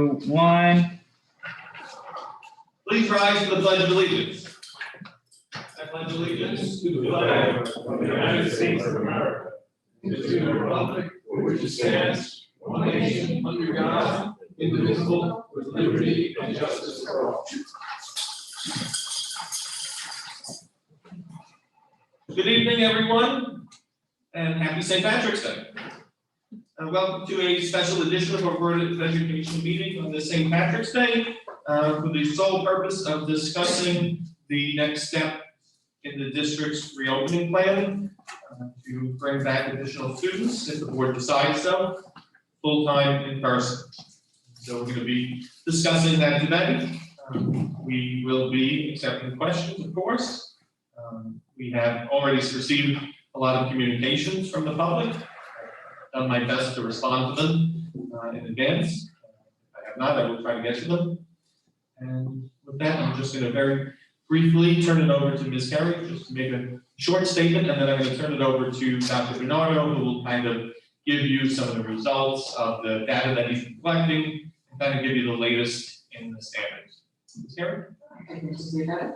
One. Please rise for the Pledge of Allegiance. I pledge allegiance to the flag of the United States of America, and to the republic for which it stands, one nation, under God, indivisible, with liberty and justice for all. Good evening, everyone, and happy St. Patrick's Day. Welcome to a special edition of our Board of Education meeting on this St. Patrick's Day for the sole purpose of discussing the next step in the district's reopening plan to bring back additional students, if the board decides so, full-time in person. So we're going to be discussing that today. We will be accepting questions, of course. We have already received a lot of communications from the public. I've done my best to respond to them in advance. If I have not, I will try to get to them. And with that, I'm just going to very briefly turn it over to Ms. Carey, just to make a short statement, and then I'm going to turn it over to Dr. Bernardo, who will kind of give you some of the results of the data that he's been collecting, and kind of give you the latest in the standards. Ms. Carey? Thank you, Mr. Superintendent.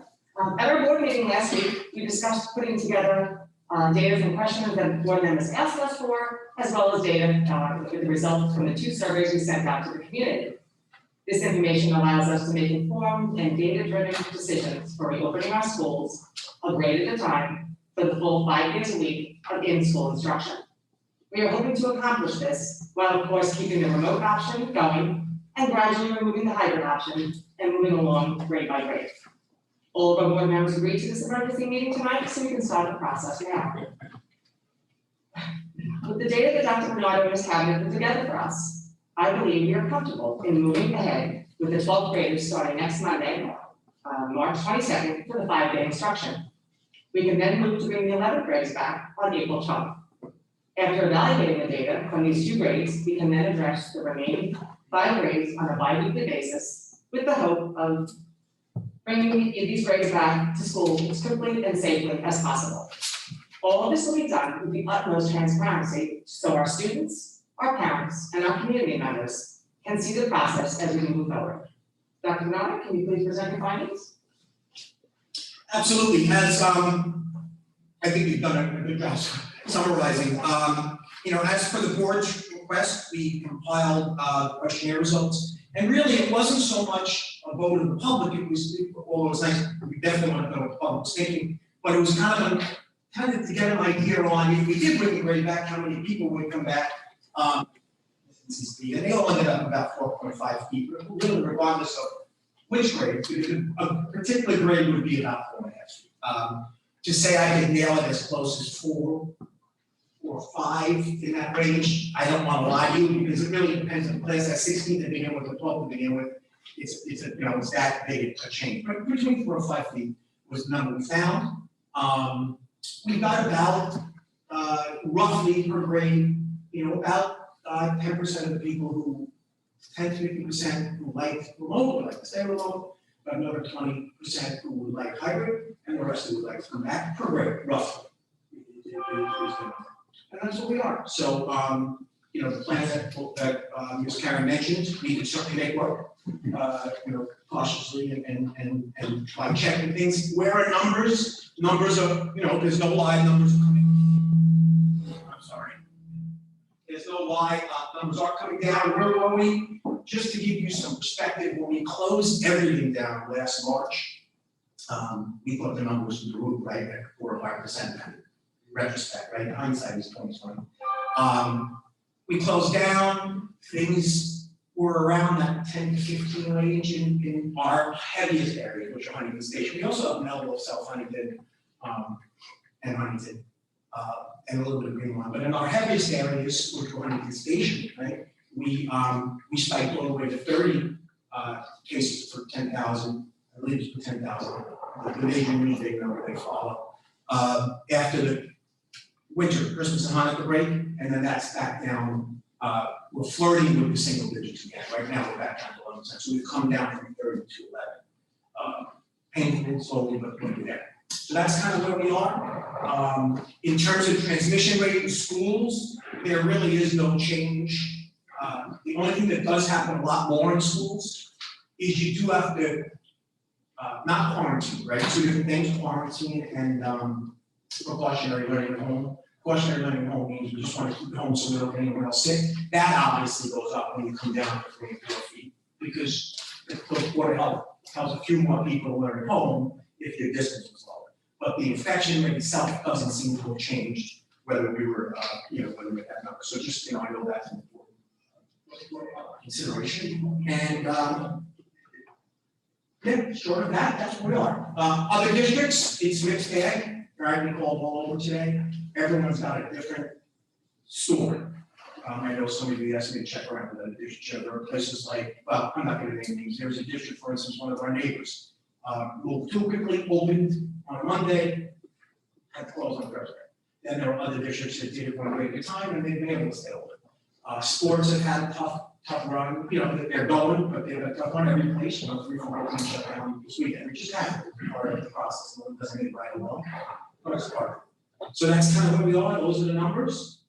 At our board meeting last week, we discussed putting together data from questions that board members asked us for, as well as data with the results from the 2 surveys we sent out to the community. This information allows us to make informed and data-driven decisions for reopening our schools a grade at a time for the full 5 days a week of in-school instruction. We are hoping to accomplish this while, of course, keeping the remote option going and gradually removing the hybrid option and moving along grade by grade. All of our board members agreed to this emergency meeting tonight, so we can start the process now. With the data that Dr. Bernardo and his cabinet put together for us, I believe we are comfortable in moving ahead with the 12th graders starting next Monday, March 22nd, for the 5-day instruction. We can then move to bring the 11th graders back on April 12th. After evaluating the data from these 2 grades, we can then address the remaining 5 grades on a bi-weekly basis with the hope of bringing these grades back to school as quickly and safely as possible. All of this will be done with the utmost transparency so our students, our parents, and our community members can see the process as we move forward. Dr. Bernardo, can you please present your findings? Absolutely. As I think you've done a good job summarizing. As for the board's request, we compiled questionnaire results, and really it wasn't so much a vote of the public. Although it was nice, we definitely want to know what the public was thinking, but it was kind of to get an idea on if we did bring the grade back, how many people would come back. And they all ended up about 4.5 people, really regardless of which grade. A particular grade would be about 4.5. To say I could nail it as close as 4 or 5 in that range, I don't want to lie to you, because it really depends on the class. At 16 to begin with, or 12 to begin with, it's that big a change. But between 4 or 5 feet was the number we found. We got about roughly per grade, about 10% of the people who, 10 to 50% who like remote would like to stay remote, but another 20% who would like hybrid, and the rest who would like to come back per grade, roughly. And that's what we are. So, the plan that Ms. Karen mentioned, we can certainly make work, cautiously and by checking things. Where are numbers? Numbers are, there's no live numbers coming. I'm sorry. There's no live numbers are coming down. Where were we? Just to give you some perspective, when we closed everything down last March, we thought the numbers would move right at 4 or 5% in retrospect, right? In hindsight is 2020. We closed down, things were around that 10 to 15 range in our heaviest areas, which are Huntington Station. We also have Melville, South Huntington, and Huntington, and a little bit of Greenlawn. But in our heaviest areas, which were Huntington Station, right, we spiked all the way to 30 cases per 10,000. I believe it's per 10,000. The major really big number they follow. After the winter, Christmas and Hanukkah break, and then that's back down. We're flirting with the single digits again. Right now we're back down to 11%. So we've come down from 30 to 11. Painful, slowly, but we're there. So that's kind of where we are. In terms of transmission rate in schools, there really is no change. The only thing that does happen a lot more in schools is you do have to, not quarantine, right? Two different things, quarantine and, precautionary learning at home. Precautionary learning at home means we just want to keep it home so we don't get anyone else sick. That obviously goes up when you come down to 3 and 4 feet, because the Board of Health tells a few more people to learn at home if their distance was lower. But the infection rate itself doesn't seem to have changed, whether we were, whether we had that number. So just, I know that's an important consideration. And, yeah, short of that, that's where we are. Other districts, it's mixed bag, right? We called all over today. Everyone's got a different story. I know some of you asked me to check around with the district. There are places like, well, I'm not gonna name names. There's a district, for instance, one of our neighbors, moved too quickly, opened on a Monday, had to close on Thursday. Then there are other districts that did it one way at a time, and they've been able to stay open. Sports have had a tough run, they're going, but they've had a tough run every place, 3 or 4 teams shut down this weekend, which is happening, part of the process, it doesn't get right along, but it's part of it. So that's kind of where we are, those are the numbers.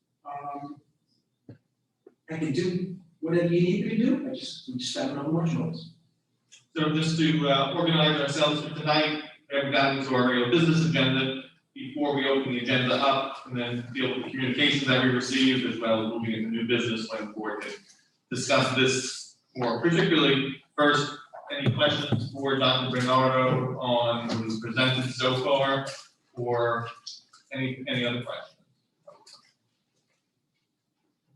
I can do whatever you need me to do, we just haven't done much noise. So just to organize ourselves for tonight, we haven't gotten to our regular business agenda. Before we open the agenda up and then deal with the communications that we received, as well as moving into new business when the board can discuss this more particularly. First, any questions for Dr. Bernardo on what was presented so far, or any other questions?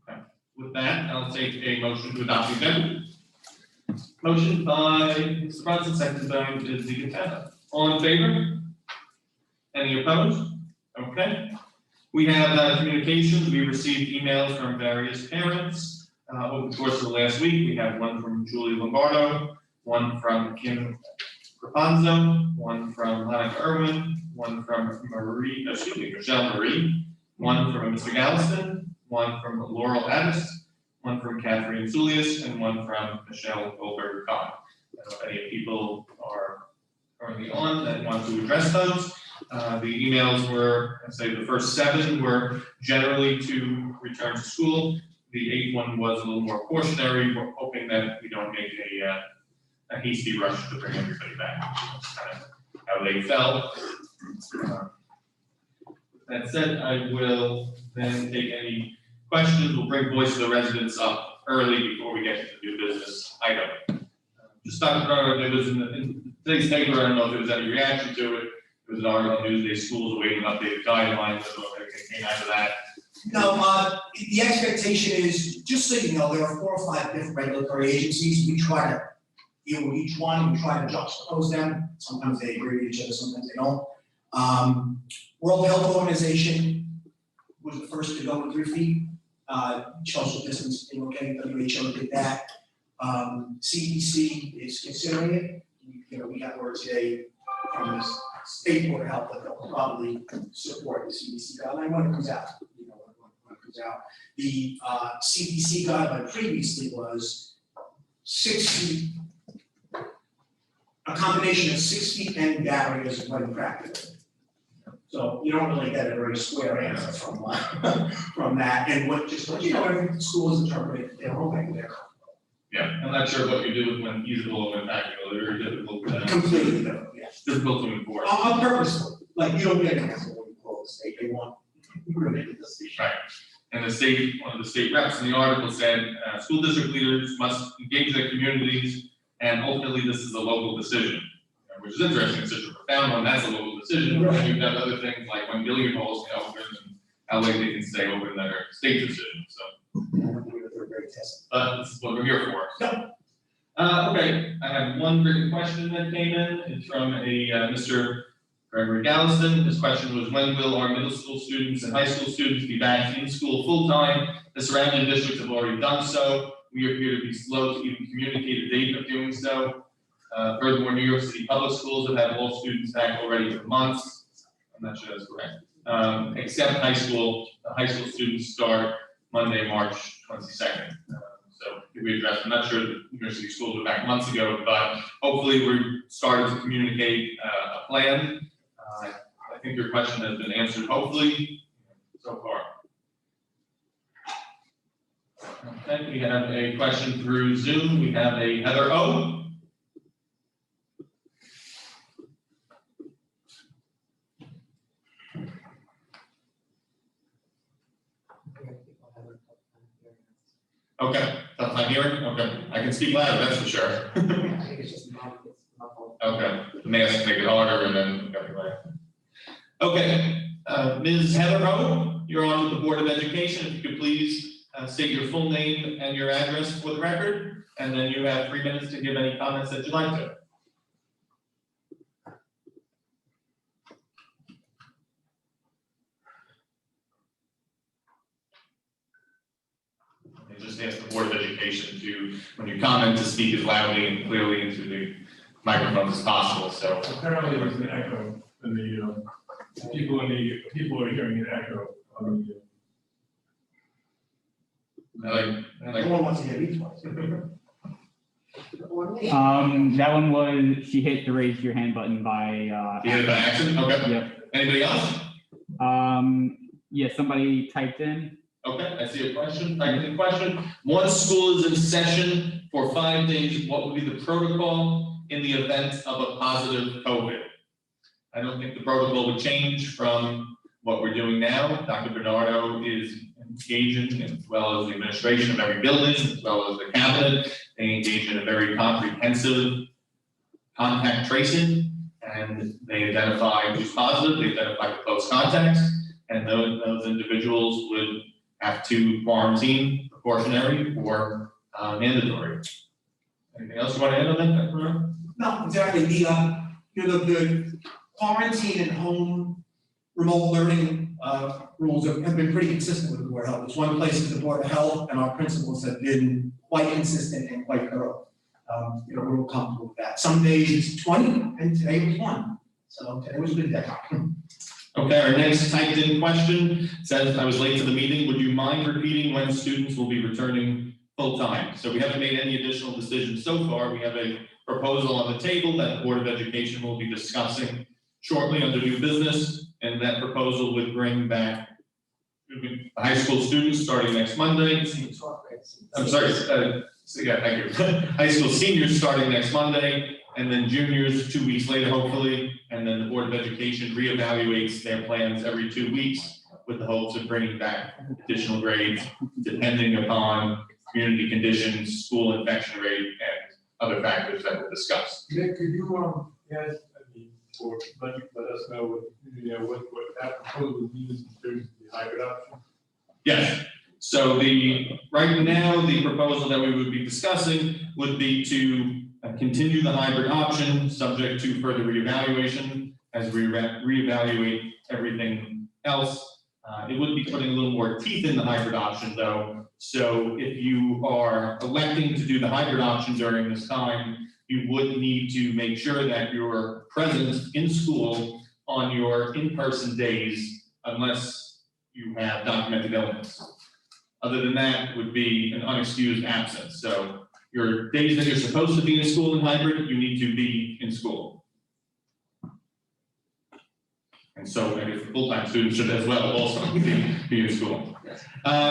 Okay. With that, I'll take a motion to adopt the agenda. Motion by Mr. Bronson, seconded by Ms. DiCatano. All in favor? Any opposed? Okay. We have communications. We received emails from various parents over the course of the last week. We have one from Julie Lombardo, one from Kim Rapunzo, one from Monica Irwin, one from Michelle Marie, one from Mr. Galveston, one from Laurel Addis, one from Catherine Zulius, and one from Michelle Goldberg Kahn. I don't know if any people are currently on that want to address those. The emails were, I'd say the first 7 were generally to return to school. The 8th one was a little more cautionary. We're hoping that we don't make a hasty rush to bring everybody back. That's kind of how they felt. That said, I will then take any questions. We'll bring voice of the residents up early before we get to the new business item. Just Dr. Bernardo, there was in today's paper, I don't know if there was any reaction to it. There was an article in Newsday, schools awaiting updated guidelines. I don't know if anything came out of that. No, the expectation is, just so you know, there are 4 or 5 different regulatory agencies. We try to deal with each one, we try to juxtapose them. Sometimes they agree with each other, sometimes they don't. World Health Organization was the first to go with 3 feet. Social distance, okay, WHO did that. CDC is considering it. We got word today from the State Board of Health that they'll probably support the CDC guideline when it comes out. When it comes out. The CDC guideline previously was 6 feet, a combination of 6 feet and barriers when practical. So you don't really get a very square answer from that, and every school is interpreting their own way there. Yeah, I'm not sure what you do with when feasible and when practical. They're very difficult. Completely different, yeah. Difficult to enforce. On purpose, like you don't get an answer when you call the state, they want related to the state. Right. And one of the state reps in the article said, school district leaders must engage their communities, and ultimately this is a local decision. Which is interesting, it's such a profound one, that's a local decision. Right. And you've got other things like when billiard balls can open and how late they can stay open that are state decisions, so. This is what we're here for. Yep. Okay, I have one written question that came in. It's from a Mr. Gregory Galveston. His question was, when will our middle school students and high school students be back in school full-time? The surrounding districts have already done so. We appear to be slow to even communicate a date of doing so. Furthermore, New York City public schools have had all students back already for months. I'm not sure that's correct. Except high school. The high school students start Monday, March 22nd. So we addressed, I'm not sure the university schools were back months ago, but hopefully we're starting to communicate a plan. I think your question has been answered, hopefully, so far. Okay, we have a question through Zoom. We have a Heather O. Okay, tough time hearing, okay, I can speak louder, that's for sure. I think it's just muffled. Okay, the mask make it harder and then, okay, Ms. Heather O, you're on with the Board of Education, if you could please state your full name and your address for the record, and then you have 3 minutes to give any comments that you'd like to. I just ask the Board of Education to, when you comment, to speak as loudly and clearly into the microphones as possible, so. Apparently there's an echo in the, people are hearing an echo on the. Like, No one wants to hear me twice. That one was, she hit the raise your hand button by, you had it by accident, okay. Yep. Anybody else? Yeah, somebody typed in. Okay, I see a question, typed in question. Once school is in session for 5 days, what would be the protocol in the event of a positive COVID? I don't think the protocol would change from what we're doing now. Dr. Bernardo is engaging, as well as the administration of every building, as well as the cabinet. They engage in a very comprehensive contact tracing, and they identify who's positive, they identify the close contacts, and those individuals would have to quarantine, precautionary or mandatory. Anything else you want to add on that, Dr. Bernardo? No, exactly, the quarantine and home remote learning rules have been pretty consistent with the Board of Health. There's one place in the Board of Health, and our principals have been quite consistent and quite thorough. We're real comfortable with that. Some days it's 20, and today was 1, so today was a good day. Okay, our next typed in question says, I was late to the meeting. Would you mind repeating when students will be returning full time? So we haven't made any additional decisions so far. We have a proposal on the table that the Board of Education will be discussing shortly under new business, and that proposal would bring back high school students starting next Monday. I'm sorry, yeah, thank you. High school seniors starting next Monday, and then juniors 2 weeks later, hopefully, and then the Board of Education reevaluates their plans every 2 weeks with the hopes of bringing back additional grades depending upon community conditions, school infection rate, and other factors that we'll discuss. Nick, could you, yes, or let us know what that proposal means in terms of the hybrid option? Yes, so right now, the proposal that we would be discussing would be to continue the hybrid option, subject to further reevaluation as we reevaluate everything else. It would be putting a little more teeth in the hybrid option though. So if you are electing to do the hybrid option during this time, you would need to make sure that you're present in school on your in-person days unless you have documented illness. Other than that would be an unexcused absence. So your days that you're supposed to be in school in hybrid, you need to be in school. And so I guess full-time students should as well also be in school. Yes.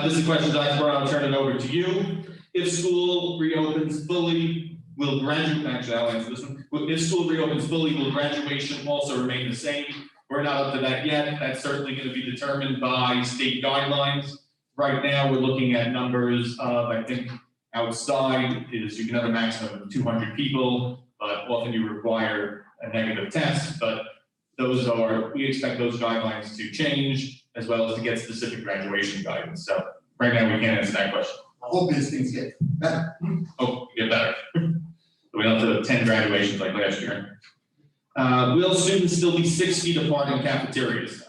This is a question, Dr. Brown, I'll turn it over to you. If school reopens fully, will graduate, actually I'll answer this one. If school reopens fully, will graduation also remain the same? We're not up to that yet. That's certainly going to be determined by state guidelines. Right now, we're looking at numbers of, I think, outside is you can have a maximum of 200 people, but often you require a negative test. But we expect those guidelines to change as well as to get specific graduation guidance. So right now, we can't answer that question. I hope these things get better. Oh, get better. We don't have to 10 graduations like last year. Will students still be 6 feet apart in cafeterias?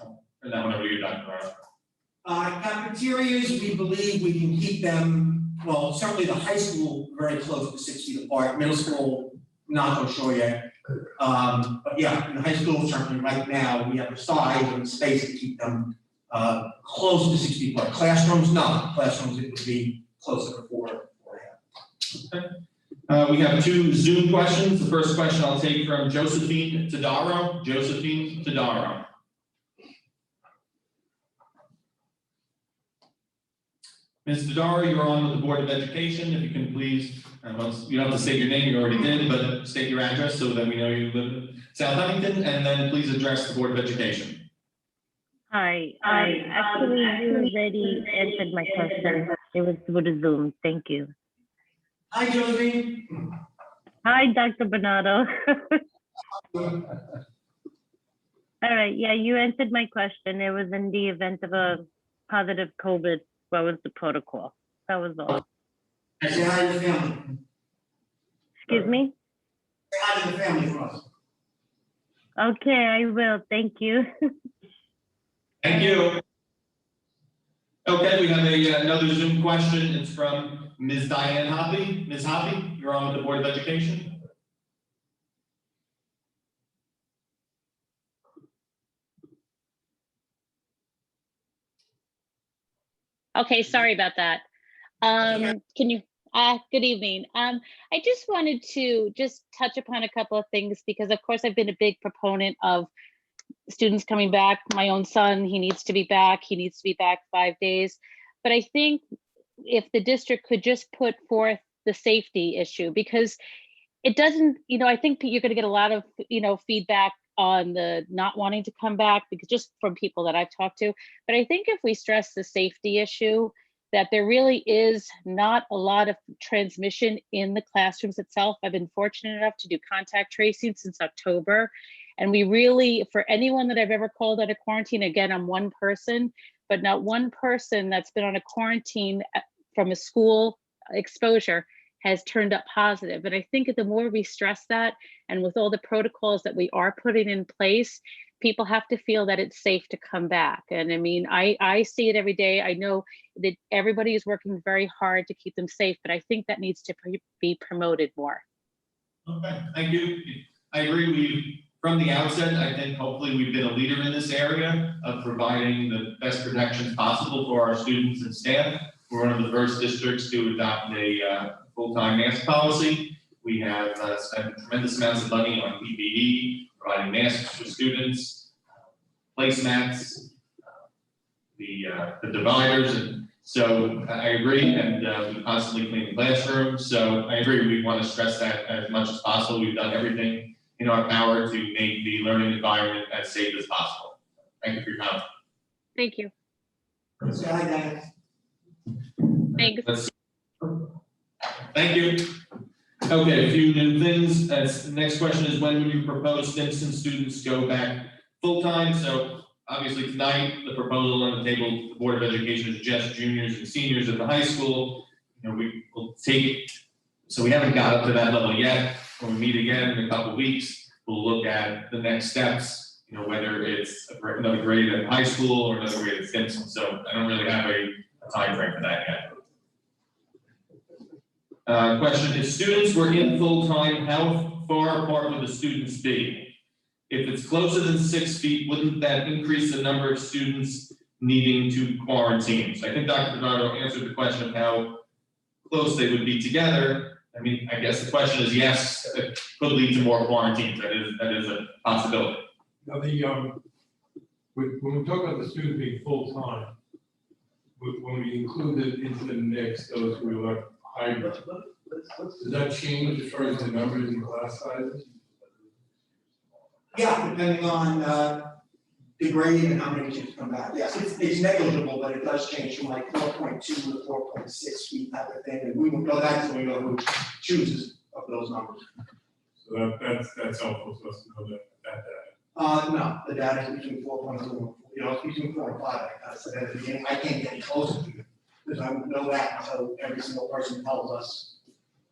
And that one over to you, Dr. Morrow. Cafeterias, we believe we can keep them, well, certainly the high school very close to 6 feet apart, middle school, not so sure yet. But yeah, in the high school, certainly right now, we have the size and the space to keep them close to 6 feet apart. Classrooms, no. Classrooms, it would be closer to 4. Okay. We have 2 Zoom questions. The first question I'll take from Josephine Tadaro. Josephine Tadaro. Ms. Dodaro, you're on with the Board of Education. If you can please, you don't have to state your name, you already did, but state your address so that we know you live in South Huntington, and then please address the Board of Education. Hi, actually, you already answered my question. It was through the Zoom. Thank you. Hi, Josephine. Hi, Dr. Bernardo. All right, yeah, you answered my question. It was in the event of a positive COVID, what was the protocol? That was all. Say hi to the family. Excuse me? Say hi to the family for us. Okay, I will. Thank you. Thank you. Okay, we have another Zoom question. It's from Ms. Diane Hoppy. Ms. Hoppy, you're on with the Board of Education. Okay, sorry about that. Can you, good evening. I just wanted to just touch upon a couple of things because of course I've been a big proponent of students coming back. My own son, he needs to be back. He needs to be back 5 days. But I think if the district could just put forth the safety issue, because it doesn't, I think you're going to get a lot of, feedback on the not wanting to come back because just from people that I've talked to. But I think if we stress the safety issue, that there really is not a lot of transmission in the classrooms itself. I've been fortunate enough to do contact tracing since October. And we really, for anyone that I've ever called out of quarantine, again, I'm one person, but not one person that's been on a quarantine from a school exposure has turned up positive. And I think the more we stress that, and with all the protocols that we are putting in place, people have to feel that it's safe to come back. And I mean, I see it every day. I know that everybody is working very hard to keep them safe, but I think that needs to be promoted more. Okay, thank you. I agree. From the outset, I think hopefully we've been a leader in this area of providing the best protections possible for our students and staff. We're one of the first districts to adopt a full-time mask policy. We have spent tremendous amounts of money on PPE, providing masks for students, placemats, the dividers, and so I agree. And we constantly clean the classroom. So I agree. We want to stress that as much as possible. We've done everything in our power to make the learning environment as safe as possible. Thank you for your comment. Thank you. Say hi, Diane. Thanks. Thank you. Okay, a few new things. The next question is, when would you propose Stimson students go back full-time? So obviously tonight, the proposal on the table, the Board of Education is just juniors and seniors at the high school. We will take, so we haven't got up to that level yet. When we meet again in a couple of weeks, we'll look at the next steps, whether it's another grade at high school or another grade at Stimson. So I don't really have a time frame for that yet. Question, if students were in full-time, how far apart would the students be? If it's closer than 6 feet, wouldn't that increase the number of students needing to quarantine? So I think Dr. Bernardo answered the question of how close they would be together. I mean, I guess the question is yes, it could lead to more quarantines. That is a possibility. Now when we talk about the students being full-time, when we include into the mix those who are hybrid, does that change as far as the numbers and class sizes? Yeah, depending on the grading and how many kids come back. Yes, it's negligible, but it does change from like 4.2 to 4.6 feet type of thing. And we will know that until we know who chooses of those numbers. So that's helpful to us to know that data. No, the data is between 4.2 and it's between 4 and 5. I said at the beginning, I can't get any closer to it because I won't know that until every single person tells us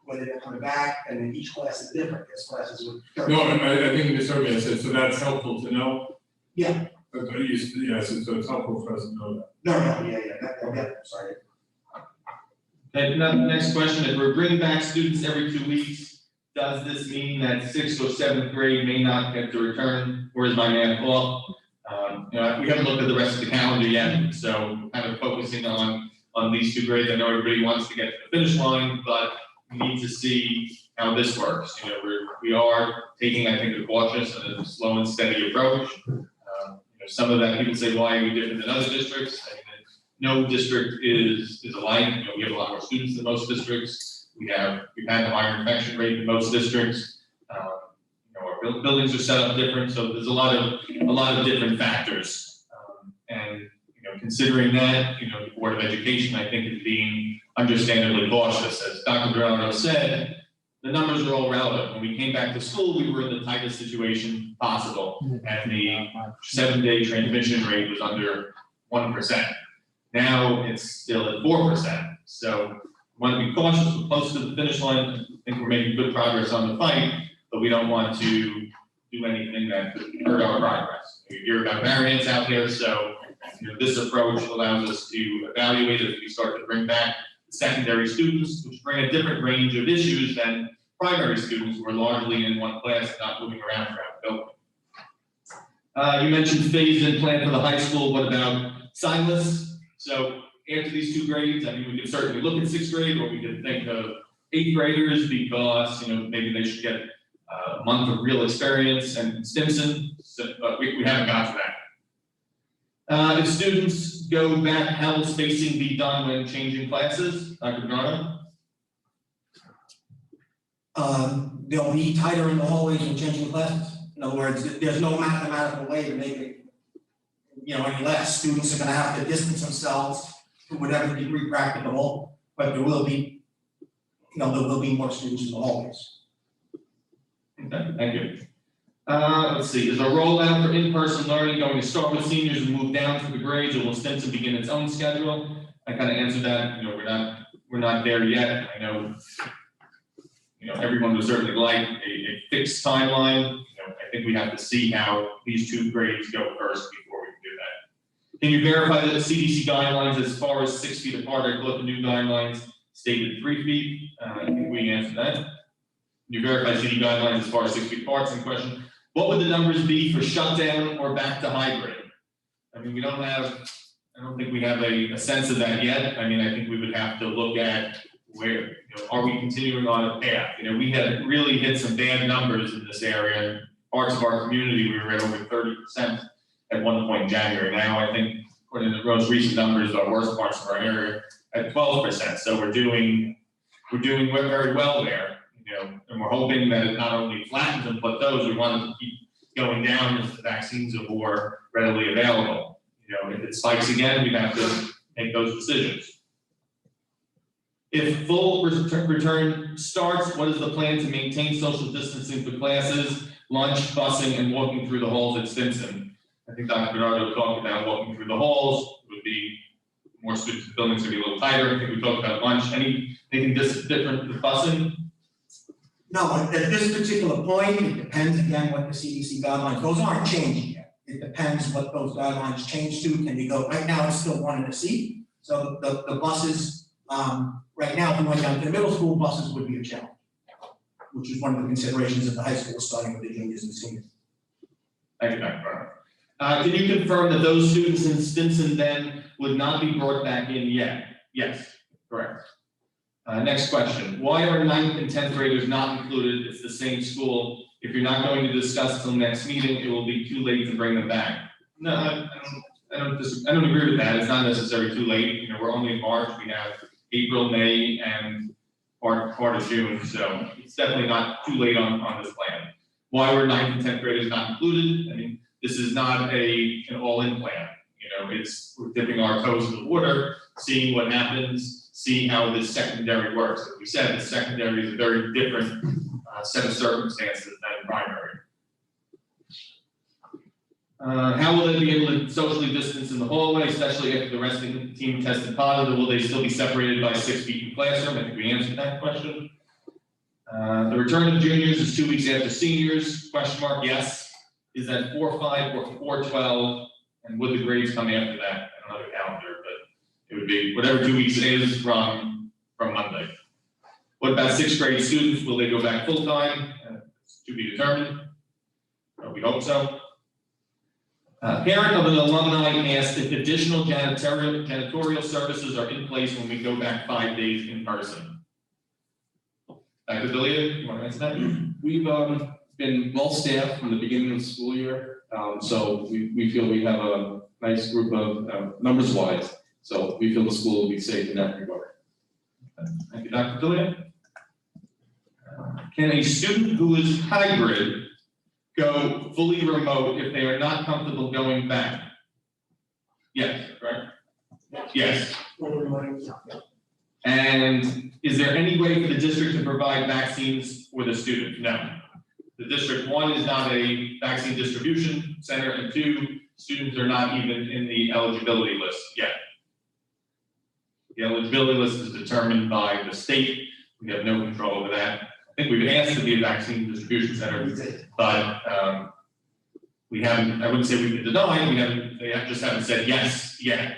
whether they're coming back, and then each class is different. There's classes with. No, I think the survey said, so that's helpful to know. Yeah. Yeah, so it's helpful for us to know that. No, sorry. Okay, next question, if we're bringing back students every 2 weeks, does this mean that 6th or 7th grade may not get to return? Where's my math off? We haven't looked at the rest of the calendar yet, so kind of focusing on these 2 grades. I know everybody wants to get to the finish line, but we need to see how this works. We are taking, I think, a cautious and a slow and steady approach. Some of that people say, why are we different than other districts? I mean, No district is alike. You know, we have a lot more students than most districts. We've had a higher infection rate than most districts. You know, our buildings are set up different, so there's a lot of different factors. And you know, considering that, you know, the Board of Education, I think, is being understandably cautious. As Dr. Bernardo said, the numbers are all relevant. When we came back to school, we were in the tightest situation possible, and the 7-day transmission rate was under 1%. Now it's still at 4%. So we want to be cautious. We're close to the finish line. I think we're making good progress on the fight, but we don't want to do anything that could hurt our progress. We hear about variants out there, so you know, this approach allows us to evaluate as we start to bring back secondary students, which bring a different range of issues than primary students who are largely in one class and not moving around throughout the building. You mentioned phase-in plan for the high school. What about Silas? So after these 2 grades, I mean, we could certainly look at 6th grade, or we could think of 8th graders because, you know, maybe they should get a month of real experience and Stimson, but we haven't got to that. If students go back, how will spacing be done when changing classes? Dr. Bernardo? They'll be tighter in the hallways when changing classes. In other words, there's no mathematical way to make it, you know, any less. Students are gonna have to distance themselves to whatever degree practicable, but there will be, you know, there will be more students in the hallways. Okay, thank you. Let's see, is a rollout for in-person learning going to start with seniors and move down through the grades, or will Stinson begin its own schedule? I kind of answered that. You know, we're not there yet. I know, you know, everyone would certainly like a fixed timeline. You know, I think we have to see how these 2 grades go first before we can do that. Can you verify that the CDC guidelines as far as 6 feet apart? I thought the new guidelines stated 3 feet. I think we answered that. Can you verify CD guidelines as far as 6 feet apart? Same question. What would the numbers be for shutdown or back to hybrid? I mean, I don't think we have a sense of that yet. I mean, I think we would have to look at where, you know, are we continuing on a path? You know, we had really hit some bad numbers in this area. Parts of our community, we were at over 30% at one point in January. Now, I think, according to the most recent numbers, our worst parts of our area at 12%. So we're doing very well there. You know, and we're hoping that it not only flattens and plateaus, we want it to keep going down as the vaccines are more readily available. You know, if it spikes again, we have to make those decisions. If full return starts, what is the plan to maintain social distancing for classes, lunch, busing, and walking through the halls at Stinson? I think Dr. Bernardo talked about walking through the halls. It would be more students, the buildings would be a little tighter. I think we talked about lunch. Anything different with busing? No, at this particular point, it depends again what the CDC guidelines, those aren't changing yet. It depends what those guidelines change to. Can you go, right now it's still 1 in a seat. So the buses, right now, if we went down to the middle school, buses would be a challenge, which is one of the considerations of the high school, starting with the juniors and seniors. Thank you, Dr. Bernardo. Can you confirm that those students in Stinson then would not be brought back in yet? Yes, correct. Next question. Why are 9th and 10th graders not included? It's the same school. If you're not going to discuss till next meeting, it will be too late to bring them back. No, I don't agree with that. It's not necessarily too late. You know, we're only in March. We have April, May, and part of June. So it's definitely not too late on this plan. Why were 9th and 10th graders not included? I mean, this is not an all-in plan. You know, we're dipping our toes in the water, seeing what happens, see how this secondary works. As we said, the secondary is a very different set of circumstances than primary. How will they be able to socially distance in the hallway, especially if the rest of the team tested positive? Will they still be separated by 6 feet in classroom? I think we answered that question. The return of juniors is 2 weeks after seniors, question mark, yes. Is that 4-5 or 4-12? And would the grades come after that? I don't know the calendar, but it would be whatever 2 weeks is from Monday. What about 6th grade students? Will they go back full time? It's to be determined. We hope so. Parent of an alumni asked if additional janitorial services are in place when we go back 5 days in person. Dr. Delia, you want to answer that? We've been well staffed from the beginning of the school year, so we feel we have a nice group of numbers wise. So we feel the school will be safe in that regard. Thank you, Dr. Dillian. Can a student who is hybrid go fully remote if they are not comfortable going back? Yes, correct? Yes. And is there any way for the district to provide vaccines for the student? No. The district, one, is not a vaccine distribution center, and two, students are not even in the eligibility list yet. The eligibility list is determined by the state. We have no control over that. I think we've asked to be a vaccine distribution center, but we haven't, I wouldn't say we've been denied, just haven't said yes yet.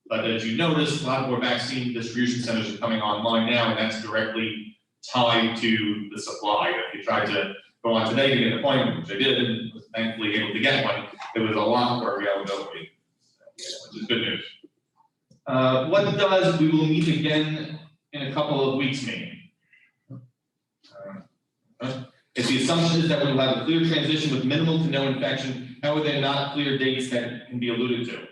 But as you notice, a lot more vaccine distribution centers are coming online now, and that's directly tied to the supply. If you tried to go on today to get an appointment, which I did, and was thankfully able to get one, there was a lot more availability, which is good news. What does, we will meet again in a couple of weeks mean? If the assumption is that we will have a clear transition with minimal to no infection, how are there not clear dates that can be alluded to?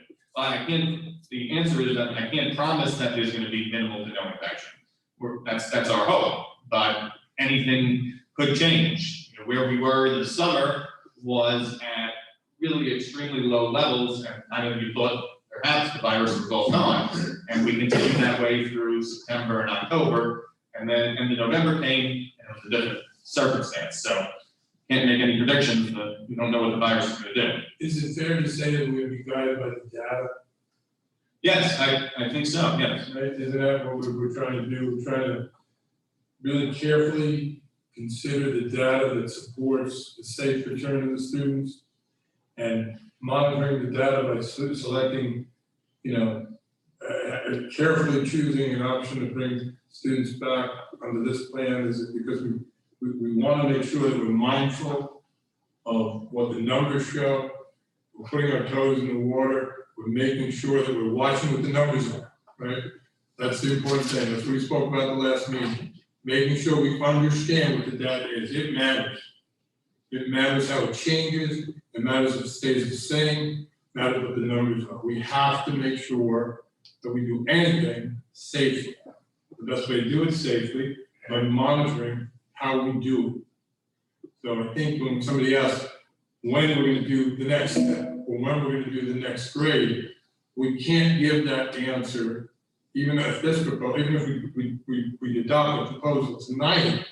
The answer is that I can't promise that there's going to be minimal to no infection. That's our hope, but anything could change. You know, where we were in the summer was at really extremely low levels, and I know you thought perhaps the virus was all gone, and we continued that way through September and October, and then end of November came, and it was a different circumstance. So can't make any predictions, but we don't know what the virus is going to do. Is it fair to say that we'll be guided by the data? Yes, I think so, yes. Right, isn't that what we're trying to do? We're trying to really carefully consider the data that supports the safe return of the students and monitoring the data by selecting, carefully choosing an option to bring students back under this plan. Is it because we want to make sure that we're mindful of what the numbers show. We're putting our toes in the water. We're making sure that we're watching what the numbers are, right? That's the important thing. That's what we spoke about the last meeting. Making sure we understand what the data is. It matters. It matters how it changes. It matters if it stays the same. It matters what the numbers are. We have to make sure that we do anything safely. The best way to do it safely by monitoring how we do it. So I think when somebody asks when we're going to do the next step or when we're going to do the next grade, we can't give that answer. Even if we adopt a proposal tonight,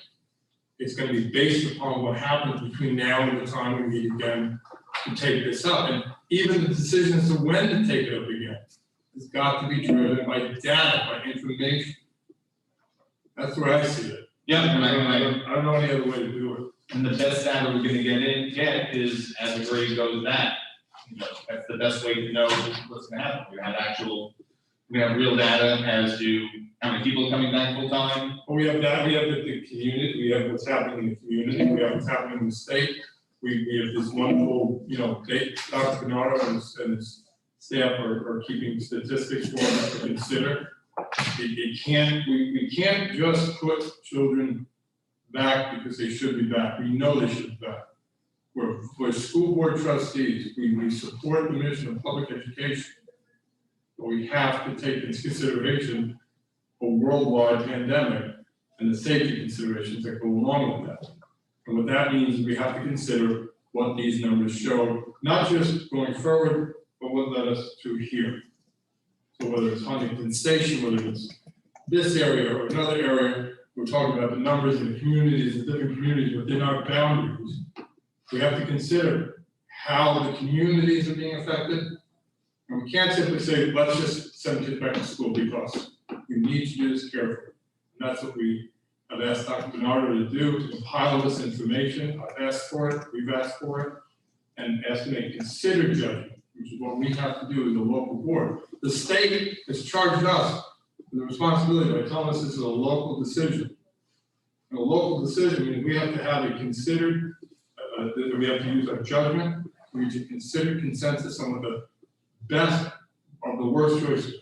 it's going to be based upon what happens between now and the time we meet again to take this up. And even the decision as to when to take it up again has got to be driven by data, by information. That's where I see it. Yeah, and I don't know any other way to do it. And the best data we're going to get is as the grade goes back. That's the best way to know what's going to happen. We have real data as to how many people are coming back full time. Well, we have that. We have the community. We have what's happening in the community. We have what's happening in the state. We have this wonderful, Dr. Bernardo and his staff are keeping statistics for us to consider. We can't just put children back because they should be back. We know they should be back. We're school board trustees. We support the mission of public education, but we have to take into consideration a worldwide pandemic and the safety considerations that go along with that. And what that means is we have to consider what these numbers show, not just going forward, but what led us to here. So whether it's Huntington Station, whether it's this area or another area, we're talking about the numbers in the communities, the different communities within our boundaries. We have to consider how the communities are being affected. And we can't simply say, let's just send kids back to school, because we need to do this carefully. And that's what we have asked Dr. Bernardo to do, to compile this information. I've asked for it, we've asked for it, and asked to make considered judgment, which is what we have to do as a local board. The state has charged us with the responsibility by telling us this is a local decision. And a local decision means we have to have a considered, we have to use our judgment, we reach a considered consensus on what the best or the worst choices are.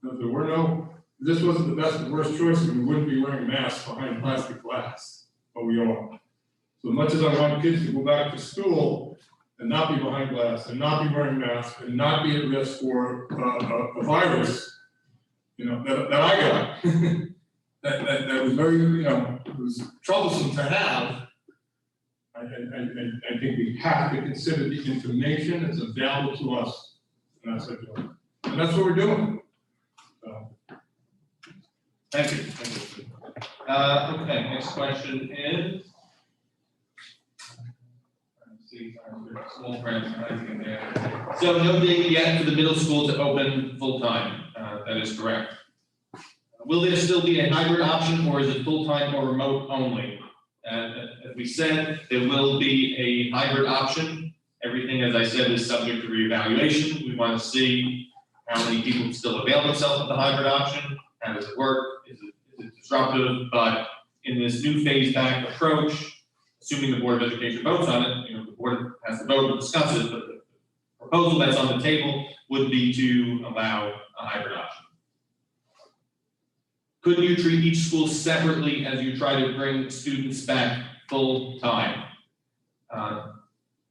If this wasn't the best and worst choices, we wouldn't be wearing masks behind plastic glass, but we are. So much as I want kids to go back to school, and not be behind glass, and not be wearing masks, and not be at risk for a virus, you know, that I got. that was very, you know, it was troublesome to have. I think we have to consider the information that's available to us, and that's what we're doing. And that's what we're doing. So. Thank you. Okay, next question is. Let's see, small print, in there. So no date yet for the middle school to open full-time, that is correct. Will there still be a hybrid option, or is it full-time or remote only? As we said, there will be a hybrid option. Everything, as I said, is subject to reevaluation. We want to see how many people still avail themselves of the hybrid option. How does it work? Is it disruptive? But in this new phased back approach, assuming the Board of Education votes on it, you know, the board has to vote and discuss it, but the proposal that's on the table would be to allow a hybrid option. Could you treat each school separately as you try to bring students back full time?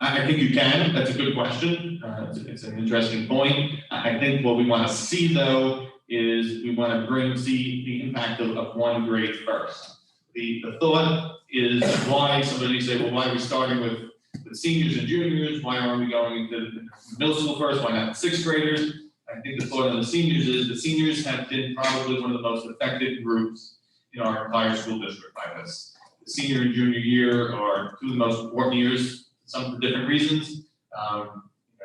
I think you can. That's a good question. It's an interesting point. I think what we want to see, though, is we want to see the impact of one grade first. The thought is why somebody say, well, why are we starting with the seniors and juniors? Why aren't we going into the middle school first? Why not sixth graders? I think the thought of the seniors is the seniors have been probably one of the most affected groups in our entire school district by this. The senior and junior year are two of the most important years, some for different reasons,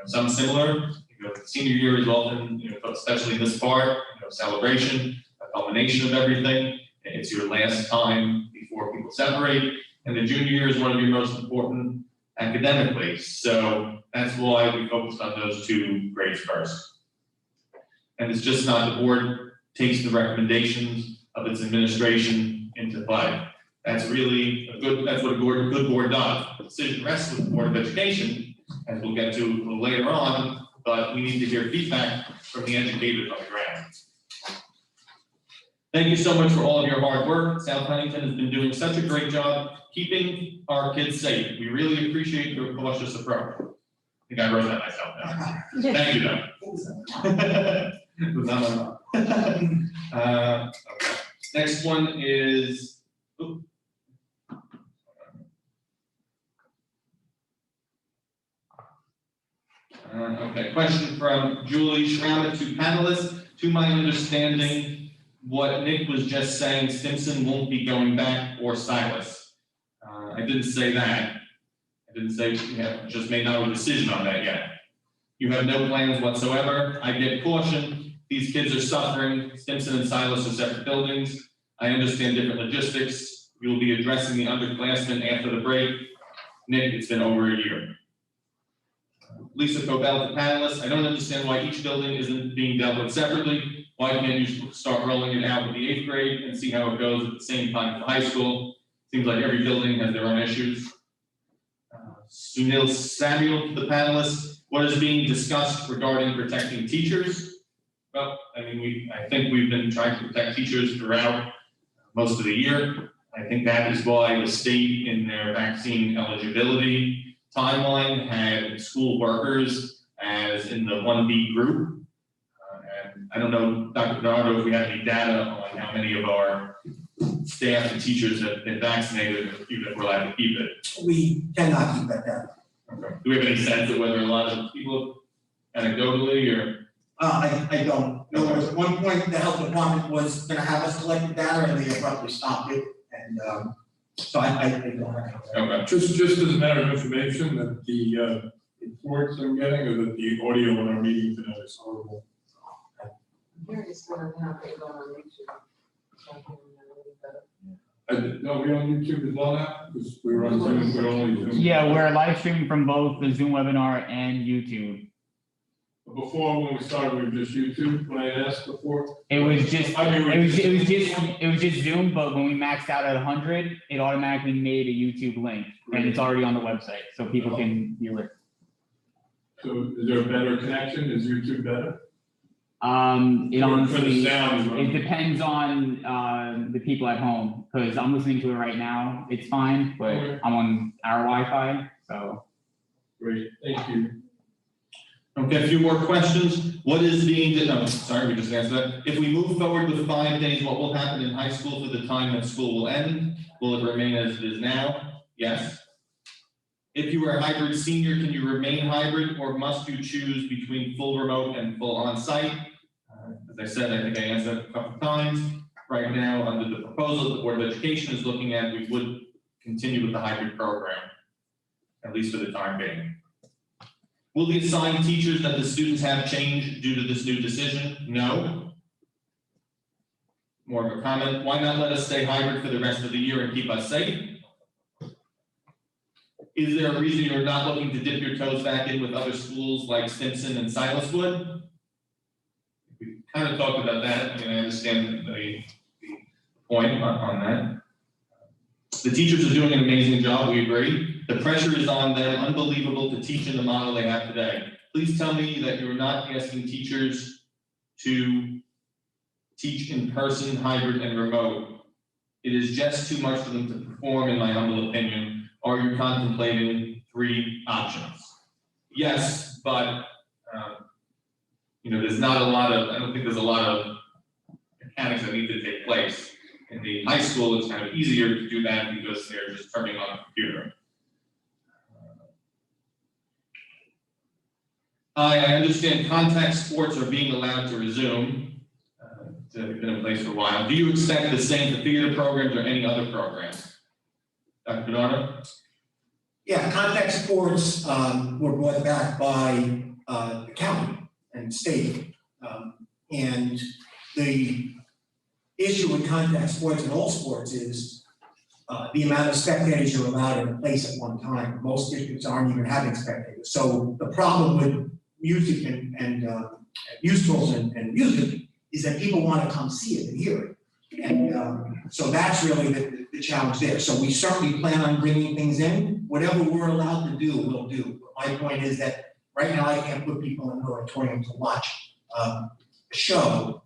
some similar. The senior year is often, especially in this part, celebration, a culmination of everything. It's your last time before people separate, and the junior year is one of your most important academically. So that's why we focused on those two grades first. And it's just not the board takes the recommendations of its administration into play. That's really that's what a good board does. The decision rests with the Board of Education, as we'll get to a little later on, but we need to hear feedback from the educators on the ground. Thank you so much for all of your hard work. South Huntington has been doing such a great job keeping our kids safe. We really appreciate your cautious approach. I think I wrote that myself down. Thank you, though. Okay. Next one is. Okay, question from Julie Schramm to panelists. To my understanding, what Nick was just saying, Stimson won't be going back, or Silas. I didn't say that. I didn't say we have just made no decision on that yet. You have no plans whatsoever. I get caution. These kids are suffering. Stimson and Silas are separate buildings. I understand different logistics. We will be addressing the underclassmen after the break. Nick, it's been over a year. Lisa Cobell to panelists. I don't understand why each building isn't being dealt with separately. Why can't you start rolling it out with the 8th grade and see how it goes at the same time for high school? Seems like every building has their own issues. Sunil Samuel to the panelists. What is being discussed regarding protecting teachers? Well, I think we've been trying to protect teachers throughout most of the year. I think that is why the state in their vaccine eligibility timeline had school workers as in the 1B group. And I don't know, Dr. Bernardo, if we have any data on how many of our staff and teachers have been vaccinated, even if we're allowed to keep it. We cannot keep that data. Okay. Do we have any sense of whether a lot of people anecdotally or? I don't. In other words, at one point, the health department was gonna have us collect the data, and they abruptly stopped it, and, so I don't have. Okay. Just as a matter of information, that the reports I'm getting, or that the audio in our meeting tonight is horrible. Here it's going to have it on YouTube. No, we on YouTube as well now, because we were on Zoom, we're only Zoom. Yeah, we're live streaming from both the Zoom webinar and YouTube. Before, when we started, we were just YouTube, when I asked before. It was just, I mean, it was just Zoom, but when we maxed out at 100, it automatically made a YouTube link, and it's already on the website, so people can view it. So is there a better connection? Is YouTube better? It For the honestly, sound, it depends on the people at home, because I'm listening to it right now, it's fine, but Okay. I'm on our Wi-Fi, so. Great, thank you. Okay, a few more questions. What is being, no, sorry, we just answered that. If we move forward with 5 days, what will happen in high school for the time that school will end? Will it remain as it is now? Yes. If you are a hybrid senior, can you remain hybrid, or must you choose between full remote and full on-site? As I said, I think I answered that a couple of times. Right now, under the proposal the Board of Education is looking at, we would continue with the hybrid program, at least for the time being. Will the assigned teachers that the students have changed due to this new decision? No. More of a comment, why not let us stay hybrid for the rest of the year and keep us safe? Is there a reason you're not looking to dip your toes back in with other schools like Stimson and Silaswood? We kind of talked about that. I mean, I understand the point on that. The teachers are doing an amazing job, we agree. The pressure is on them, unbelievable, to teach in the model they have today. Please tell me that you're not asking teachers to teach in person, hybrid, and remote. It is just too much for them to perform, in my humble opinion. Are you contemplating 3 options? Yes, but there's not a lot of, I don't think there's a lot of mechanics that need to take place. In the high school, it's kind of easier to do that because they're just turning on a computer. I understand contact sports are being allowed to resume. They've been in place for a while. Do you expect the same for theater programs or any other programs? Dr. Bernardo? Yeah, contact sports were brought back by the county and state. And the issue with contact sports and all sports is the amount of spectators you're allowed in a place at one time. Most districts aren't even having spectators. So the problem with music and musicals and music is that people want to come see it and hear it. And so that's really the challenge there. So we certainly plan on bringing things in. Whatever we're allowed to do, we'll do. But my point is that right now I can't put people in an auditorium to watch a show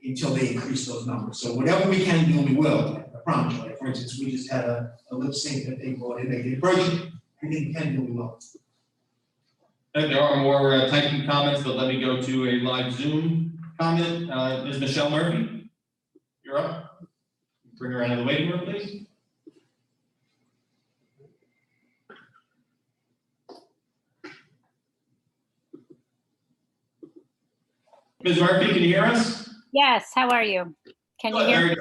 until they increase those numbers. So whatever we can do, we will. I promise you. For instance, we just had a lip sync that they brought in. They did virtually. Anything we can do, we will. There are more typing comments, but let me go to a live Zoom comment. Ms. Michelle Murphy, you're up. Bring her out of the waiting room, please. Ms. Murphy, can you hear us? Yes, how are you? Can you hear me?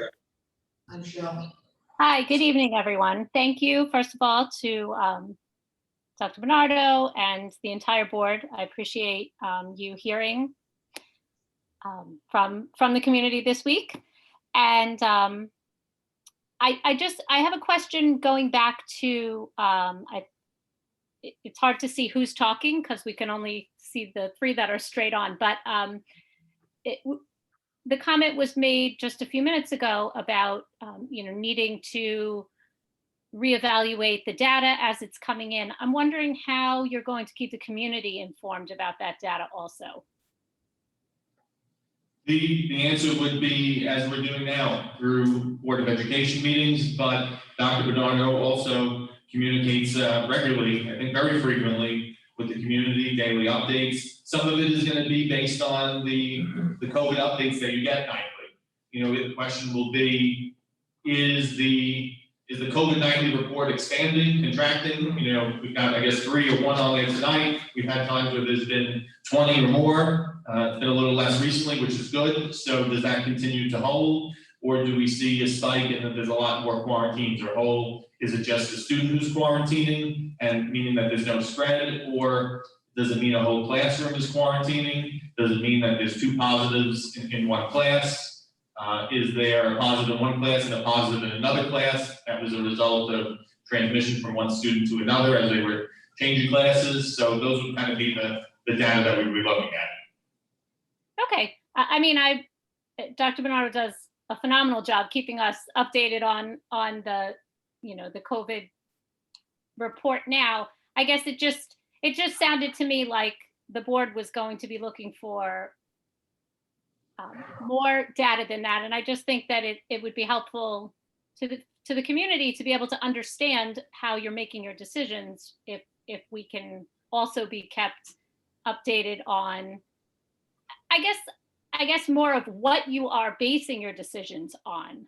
Hi, Michelle. Hi, good evening, everyone. Thank you, first of all, to Dr. Bernardo and the entire board. I appreciate you hearing from the community this week. And I have a question going back to, it's hard to see who's talking because we can only see the 3 that are straight on, but the comment was made just a few minutes ago about needing to reevaluate the data as it's coming in. I'm wondering how you're going to keep the community informed about that data also. The answer would be, as we're doing now, through Board of Education meetings, but Dr. Bernardo also communicates regularly, I think very frequently, with the community, daily updates. Some of it is going to be based on the COVID updates that you get nightly. The question will be, is the COVID nightly report expanding, contracting? We've got, I guess, 3 or 1 on there tonight. We've had times where there's been 20 or more. It's been a little less recently, which is good. So does that continue to hold? Or do we see a spike and that there's a lot more quarantines or hold? Is it just the student who's quarantining and meaning that there's no spread? Or does it mean a whole classroom is quarantining? Does it mean that there's 2 positives in one class? Is there a positive in one class and a positive in another class? That was a result of transmission from one student to another as they were changing classes. So those would kind of be the data that we would be looking at. Okay. I mean, Dr. Bernardo does a phenomenal job keeping us updated on the, the COVID report now. I guess it just sounded to me like the board was going to be looking for more data than that. And I just think that it would be helpful to the community to be able to understand how you're making your decisions if if we can also be kept updated on, I guess more of what you are basing your decisions on,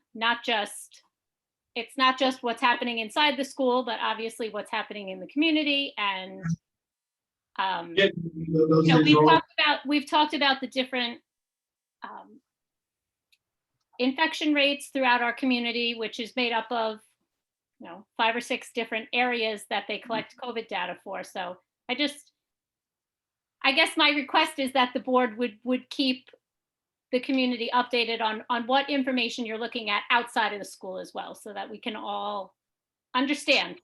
it's not just what's happening inside the school, but obviously what's happening in the community. And Yeah, those things are all- we've talked about the different infection rates throughout our community, which is made up of 5 or 6 different areas that they collect COVID data for. So I guess my request is that the board would keep the community updated on what information you're looking at outside of the school as well, so that we can all understand.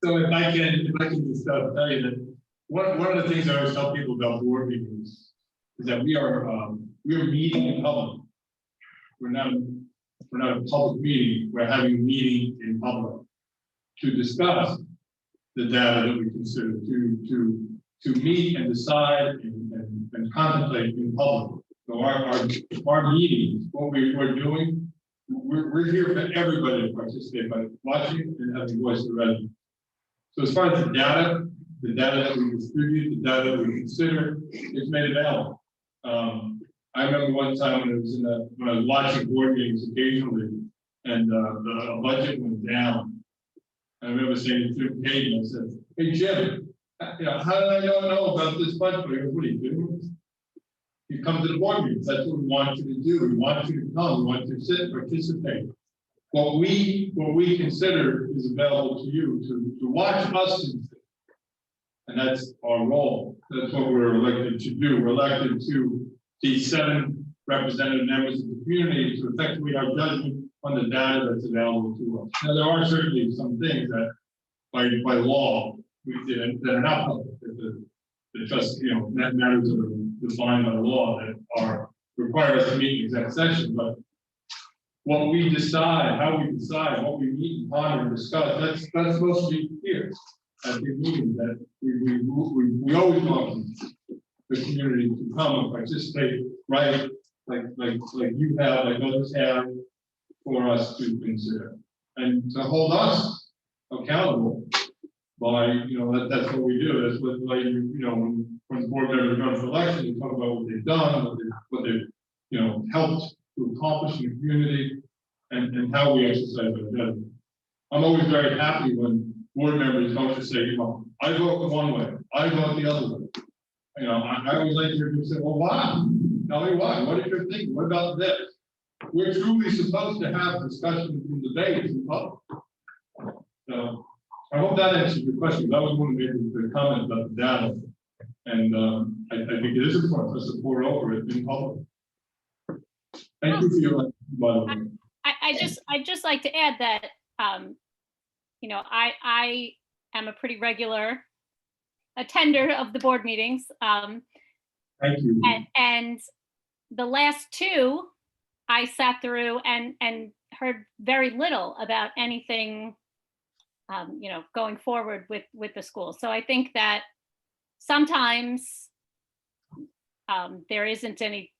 So if I can just tell you that one of the things I always tell people about board meetings is that we are meeting in public. We're not a public meeting, we're having a meeting in public to discuss the data that we consider, to meet and decide and contemplate in public. So our meetings, what we're doing, we're here for everybody to participate by watching and having voice of the resident. So as far as the data that we distribute, the data that we consider, is made available. I remember one time when I was watching board meetings occasionally, and the budget went down. I remember saying to Jim Payton, I said, "Hey Jim, how did I know about this budget?" He goes, "What are you doing? You come to the board meetings. That's what we want you to do. We want you to come. We want you to sit and participate. What we consider is available to you to watch us consider. And that's our role. That's what we're elected to do. We're elected to these 7 representative members of the community to effectively our judgment on the data that's available to us. Now, there are certainly some things that by law that are not public, that just matters that are defined by law that are require us to meet in exec session. But what we decide, how we decide, what we meet and ponder and discuss, that's supposed to be here at the meeting, that we always want the community to come and participate, right? Like you have, like others have, for us to consider and to hold us accountable by, that's what we do. That's what, when board members run for election, they talk about what they've done, what they've helped to accomplish in the community, and how we exercise our judgment. I'm always very happy when board members don't just say, I vote one way, I vote the other way. I always like to hear people say, well, why? Tell me why. What is your thinking? What about this? We're truly supposed to have discussions and debates in public. So I hope that answers your question. That was one of the comments about the data. And I think it is important for us to pour over it in public. Thank you for your, by the way. I'd just like to add that, I am a pretty regular attender of the board meetings. Thank you. And the last 2, I sat through and heard very little about anything, going forward with the school. So I think that sometimes there isn't any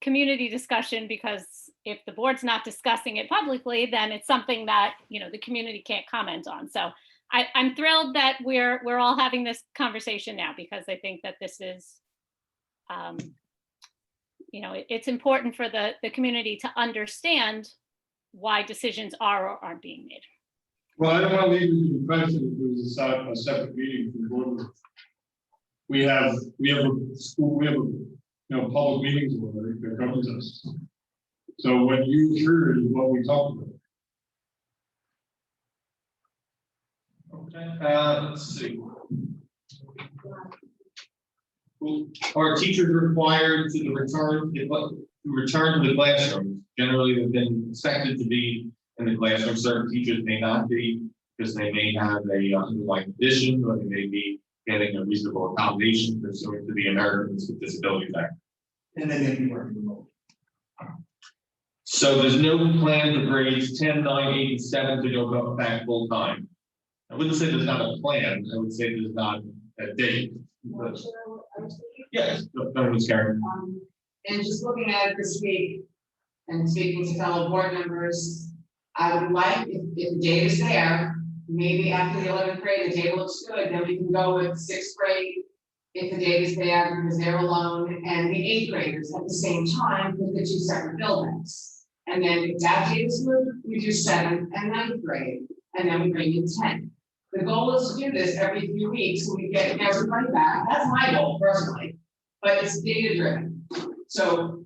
community discussion, because if the board's not discussing it publicly, then it's something that the community can't comment on. So I'm thrilled that we're all having this conversation now, because I think that this is it's important for the community to understand why decisions are or aren't being made. Well, I don't want to leave you the impression that there was a separate meeting for the board. We have a school, we have a public meetings order that governs us. So what you heard is what we talked about. Okay, let's see. Are teachers required to return to the classroom? Generally, they've been expected to be in the classroom. Certain teachers may not be, because they may have a underlying condition, or they may be getting a reasonable accommodation pursuant to the Americans with Disabilities Act. And then they can work remote. So there's no plan for grades 10, 9, 8, and 7 to go back full time. I wouldn't say there's not a plan. I would say there's not a date. But, yes, Ms. Karen. And just looking at it this week and speaking to fellow board members, I would like, if the data is there, maybe after the 11th grade, the data looks good, then we can go with 6th grade. If the data's bad because they're alone, and the 8th graders at the same time with the 2 separate buildings. And then if that data's good, we do 7th and 9th grade, and then we bring in 10. The goal is to do this every few weeks, so we get everybody back. That's my goal personally, but it's data driven. So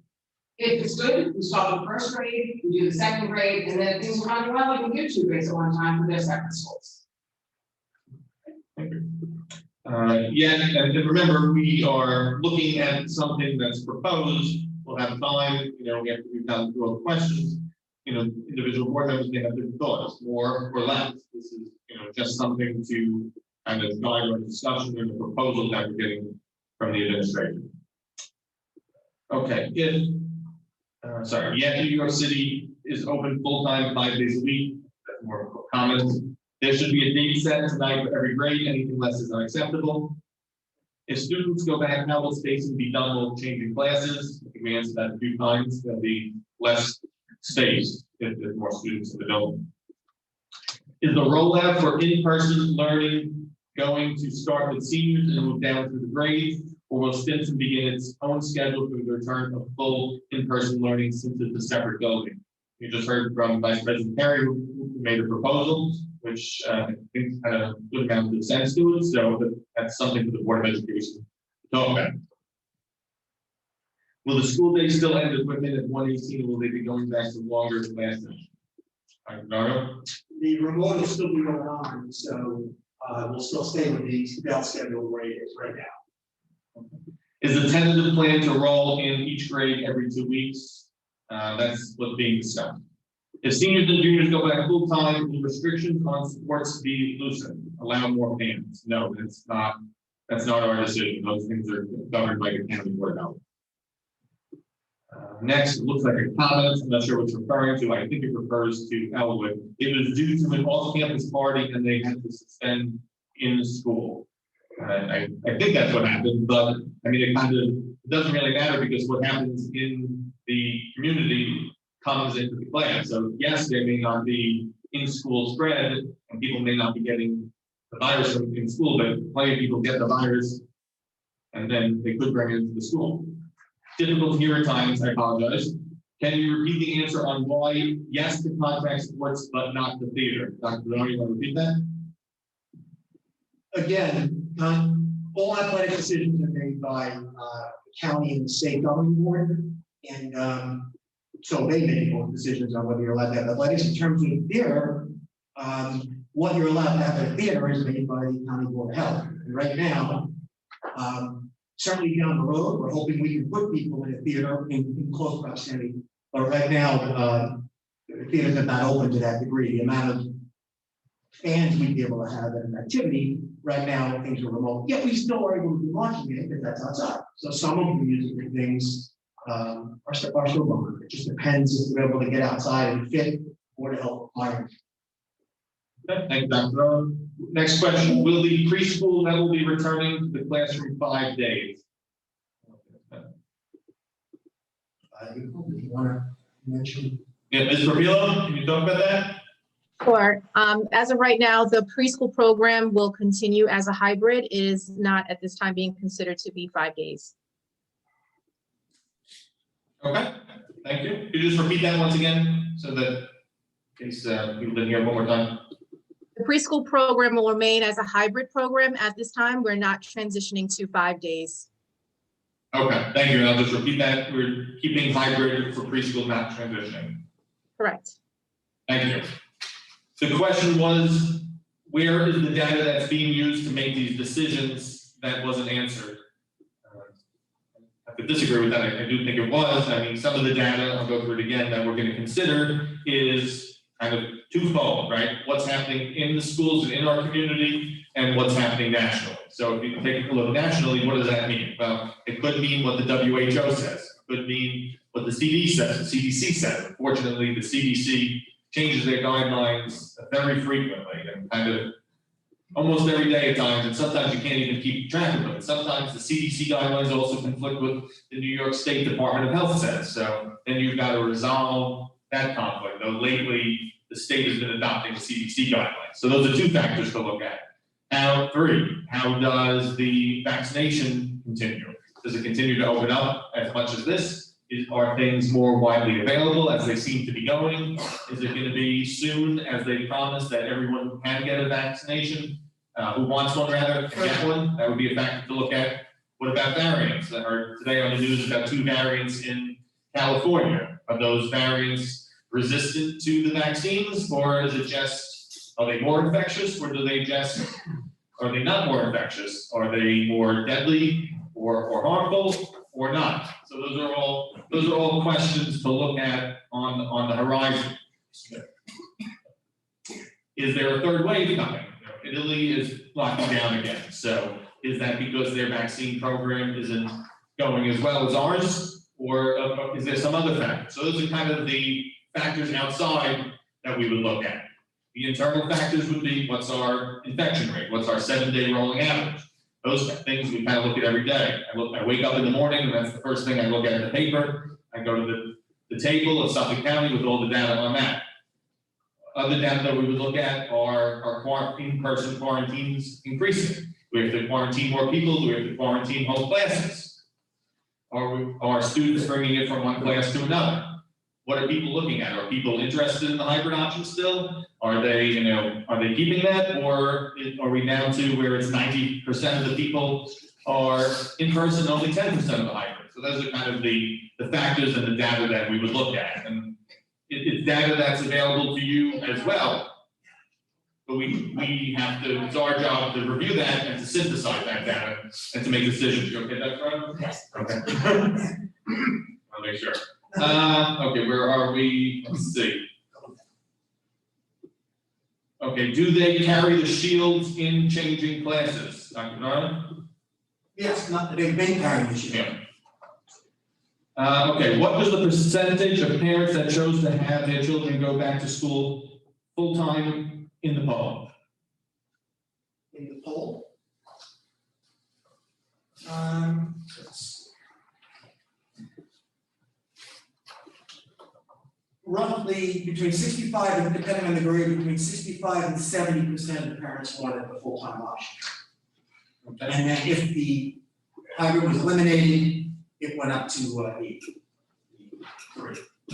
if it's good, we start with 1st grade, we do the 2nd grade, and then if things are running well, we can do 2 grades at one time for their separate schools. Thank you. Yeah, and remember, we are looking at something that's proposed. We'll have time, after we've gone through all the questions, individual board members may have different thoughts, more or less. This is, just something to kind of guide our discussion and the proposal that we're getting from the administration. Okay, New York City is open full-time 5 days a week. That's more of a comment. There should be a date set tonight for every grade. Anything less is unacceptable. If students go back, how will spacing be done while changing classes? I think we answered that a few times. There'll be less space if there's more students in the building. Is the rollout for in-person learning going to start with seniors and move down through the grades, or will Stinson begin its own schedule for the return of full in-person learning since it's a separate building? You just heard from Vice President Perry, who made a proposal, which I think had a good amount of sense to it. So that's something for the Board of Education to talk about. Will the school day still end equipment at 1:18, or will they be going back to longer classes? Bernardo? The remote will still be going on, so we'll still stay with the bell schedule where it is right now. Is the tentative plan to roll in each grade every 2 weeks? That's what's being discussed. If seniors and juniors go back full time, will restrictions on sports be loosened? Allow more fans? No, that's not our decision. Those things are governed by the county board of health. Next, it looks like a comment. I'm not sure what it's referring to. I think it refers to Elwood. It was due to an off-campus party and they had to suspend in the school. I think that's what happened, but I mean, it doesn't really matter because what happens in the community comes into the class. So yes, there may not be in-school spread and people may not be getting the virus from in school, but plenty of people get the virus and then they could bring it into the school. Difficult to hear at times, I apologize. Can you repeat the answer on why yes to contact sports, but not the theater? Dr. Bernard, you want to repeat that? Again, all athletic decisions are made by the county and the state governing board, and so they make all decisions on whether you're allowed to have athletics. In terms of theater, what you're allowed to have at a theater is made by the county board of health. And right now, certainly down the road, we're hoping we can put people in a theater in close proximity. But right now, the theaters are not open to that degree. The amount of fans we'd be able to have at an activity, right now, things are remote. Yet we still are able to be watching it because that's outside. So some of the music things are still going. It just depends if we're able to get outside and fit or to help requirements. Thank you, Dr. Next question, will the preschool that will be returning to the classroom 5 days? If you want to mention. Yeah, Ms. Rapilo, can you talk about that? Sure. As of right now, the preschool program will continue as a hybrid. It is not at this time being considered to be 5 days. Okay, thank you. Could you just repeat that once again so that in case people didn't hear one more time? The preschool program will remain as a hybrid program at this time. We're not transitioning to 5 days. Okay, thank you. And I'll just repeat that. We're keeping hybrid for preschool, not transitioning. Correct. Thank you. The question was, where is the data that's being used to make these decisions? That wasn't answered. I could disagree with that. I do think it was. I mean, some of the data, I'll go through it again, that we're going to consider is kind of twofold, right? What's happening in the schools and in our community and what's happening nationally. So if you take a look nationally, what does that mean? Well, it could mean what the WHO says. It could mean what the CDC says. Unfortunately, the CDC changes their guidelines very frequently and kind of almost every day at times, and sometimes you can't even keep track of them. Sometimes the CDC guidelines also conflict with the New York State Department of Health says. So then you've got to resolve that conflict. Though lately, the the state has been adopting the CDC guidelines. So those are two factors to look at. Now, three, how does the vaccination continue? Does it continue to open up as much as this? Are things more widely available as they seem to be going? Is it going to be soon, as they promise, that everyone can get a vaccination? Who wants one rather, can get one? That would be a factor to look at. What about variants? I heard today on the news about 2 variants in California. Are those variants resistant to the vaccines, or is it just, are they more infectious, or are they not more infectious? Are they more deadly or harmful or not? So those are all questions to look at on the horizon. Is there a third wave coming? Italy is locking down again. So is that because their vaccine program isn't going as well as ours, or is there some other factor? So those are kind of the factors outside that we would look at. The internal factors would be, what's our infection rate? What's our 7-day rolling average? Those things we kind of look at every day. I wake up in the morning, and that's the first thing I look at in the paper. I go to the table of Suffolk County with all the data on that. Other data that we would look at are in-person quarantines increasing. Do we have to quarantine more people? Do we have to quarantine whole classes? Are students bringing it from one class to another? What are people looking at? Are people interested in the hybrid option still? Are they keeping that, or are we down to where it's 90% of the people are in person, only 10% of the hybrid? So those are kind of the factors and the data that we would look at, and it's data that's available to you as well. But we have to, it's our job to review that and to synthesize that data and to make decisions. You okay, Dr. Cronin? Yes. Okay. I'll make sure. Okay, where are we? Let's see. Okay, do they carry the shields in changing classes, Dr. Cronin? Yes, they've been carrying the shield. Yeah. Okay, what was the percentage of parents that chose to have their children go back to school full-time in the poll? In the poll? Roughly between 65, and depending on the grade, between 65 and 70% of the parents wanted the full-time option. Okay. And then if the hybrid was eliminated, it went up to 8.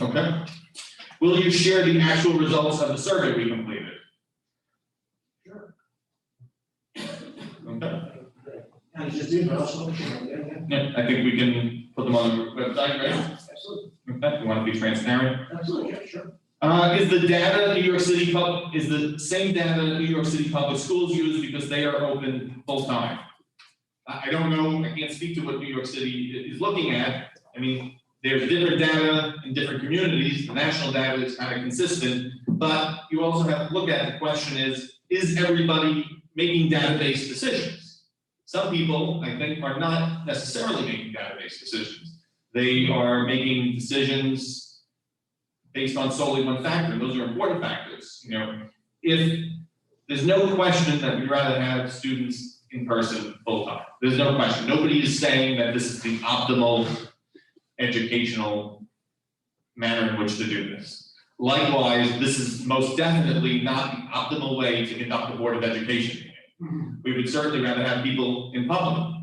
Okay. Will you share the actual results of the survey we completed? Sure. Okay. And it's just in, but also, Yeah, I think we can put them on the website, right? Absolutely, Okay, we want to be transparent. absolutely, yeah, sure. Is the data is the same data New York City Public Schools use because they are open full-time? I don't know, I can't speak to what New York City is looking at. I mean, there's different data in different communities. The national data is kind of consistent, but you also have to look at the question is everybody making database decisions? Some people, I think, are not necessarily making database decisions. They are making decisions based on solely one factor. Those are important factors. You know, if there's no question that we'd rather have students in person full-time. There's no question. Nobody is saying that this is the optimal educational manner in which to do this. Likewise, this is most definitely not the optimal way to conduct a Board of Education meeting. We would certainly rather have people in public,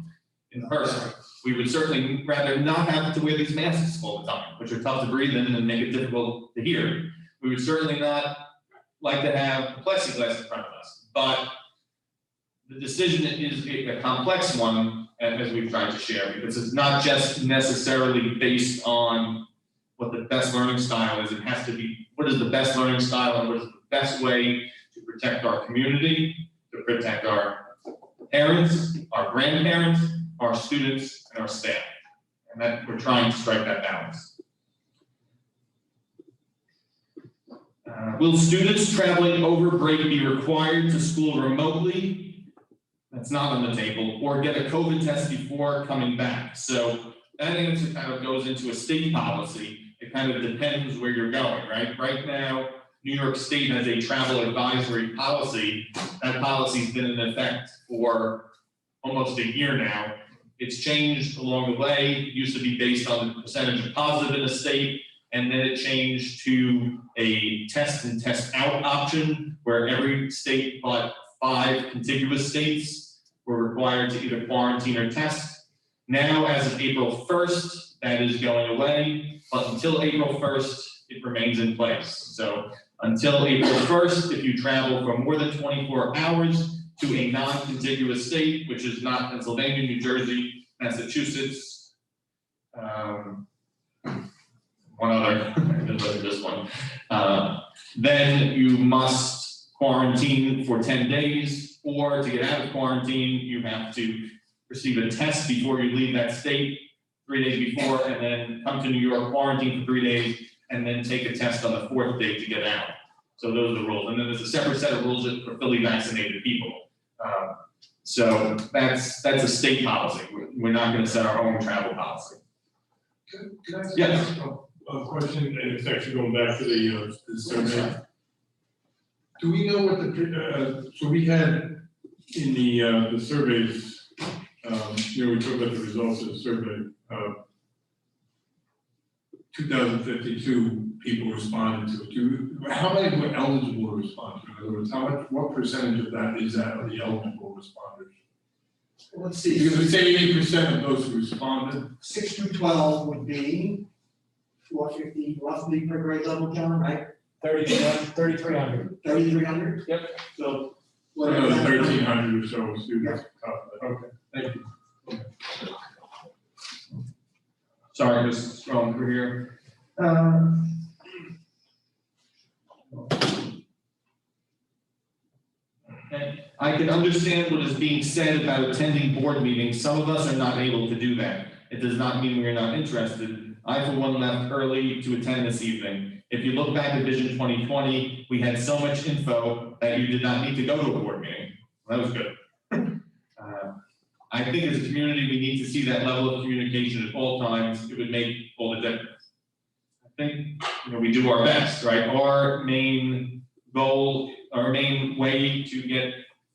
in person. We would certainly rather not have to wear these masks all the time, which are tough to breathe in and make it difficult to hear. We would certainly not like to have plexiglass in front of us, but the decision is a complex one, as we've tried to share, because it's not just necessarily based on what the best learning style is. It has to be, what is the best learning style and what is the best way to protect our community, to protect our parents, our grandparents, our students, and our staff. And that we're trying to strike that balance. Will students traveling over break be required to school remotely? That's not on the table, or get a COVID test before coming back. So that answer kind of goes into a state policy. It kind of depends where you're going, right? Right now, New York State has a travel advisory policy. That policy's been in effect for almost a year now. It's changed along the way. It used to be based on the percentage of positive in a state. and then it changed to a test and test out option, where every state but 5 contiguous states were required to either quarantine or test. Now, as of April 1st, that is going away, but until April 1st, it remains in place. So until April 1st, if you travel for more than 24 hours to a non-contiguous state, which is not Pennsylvania, New Jersey, Massachusetts, one other, this one, then you must quarantine for 10 days, or to get out of quarantine, you have to receive a test before you leave that state 3 days before, and then come to New York, quarantine for 3 days, and then take a test on the 4th day to get out. So those are the rules. And then there's a separate set of rules for fully vaccinated people. So that's a state policy. We're not going to set our own travel policy. Can I ask Yes. a question, and it's actually going back to the survey? Do we know what so we had in the surveys, we talked about the results of the survey, 2052 people responded to it. How many were eligible to respond to it? In other words, what percentage of that is that of the eligible responders? Let's see. Because we say 80% of those who responded. 6 through 12 would be 450 roughly per grade level, John, right? 3,300. 3,300? Yep. So. What are 1,300 or so students? Okay, thank you. Sorry, just scrolling through here. Okay. I can understand what is being said about attending board meetings. Some of us are not able to do that. It does not mean we are not interested. I, for one, left early to attend this evening. If you look back at Vision 2020, we had so much info that you did not need to go to a board meeting. That was good. I think as a community, we need to see that level of communication at all times. It would make all the difference. I think we do our best, right? Our main goal, our main way to get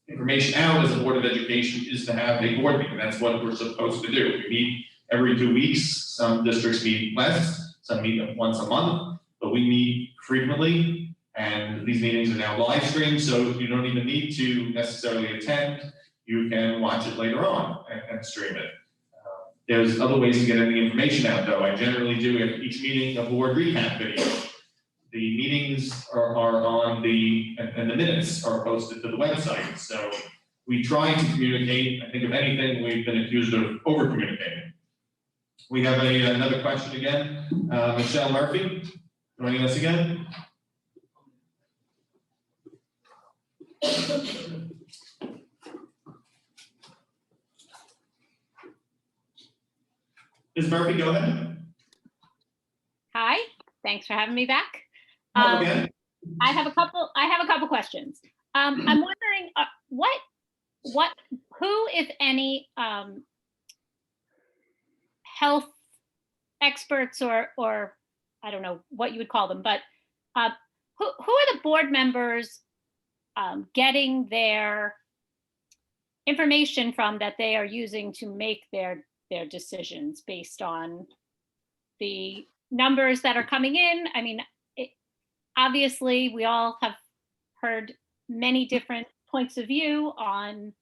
information out as a Board of Education is to have a board meeting. That's what we're supposed to do. We meet every 2 weeks. Some districts meet less, some meet once a month, but we meet frequently. And these meetings are now live streamed, so you don't even need to necessarily attend. You can watch it later on and stream it. There's other ways to get any information out, though. I generally do at each meeting a board recap video. The meetings are on and the minutes are posted to the website. So we try to communicate. I think if anything, we've been accused of over communicating. We have another question again. Michelle Murphy, joining us again. Ms. Murphy, go ahead. Hi, thanks for having me back. Hello again. I have a couple questions. I'm wondering who, if any, health experts or I don't know what you would call them, but who are the board members getting their information from that they are using to make their decisions based on the numbers that are coming in? I mean, obviously, we all have heard many different points of view on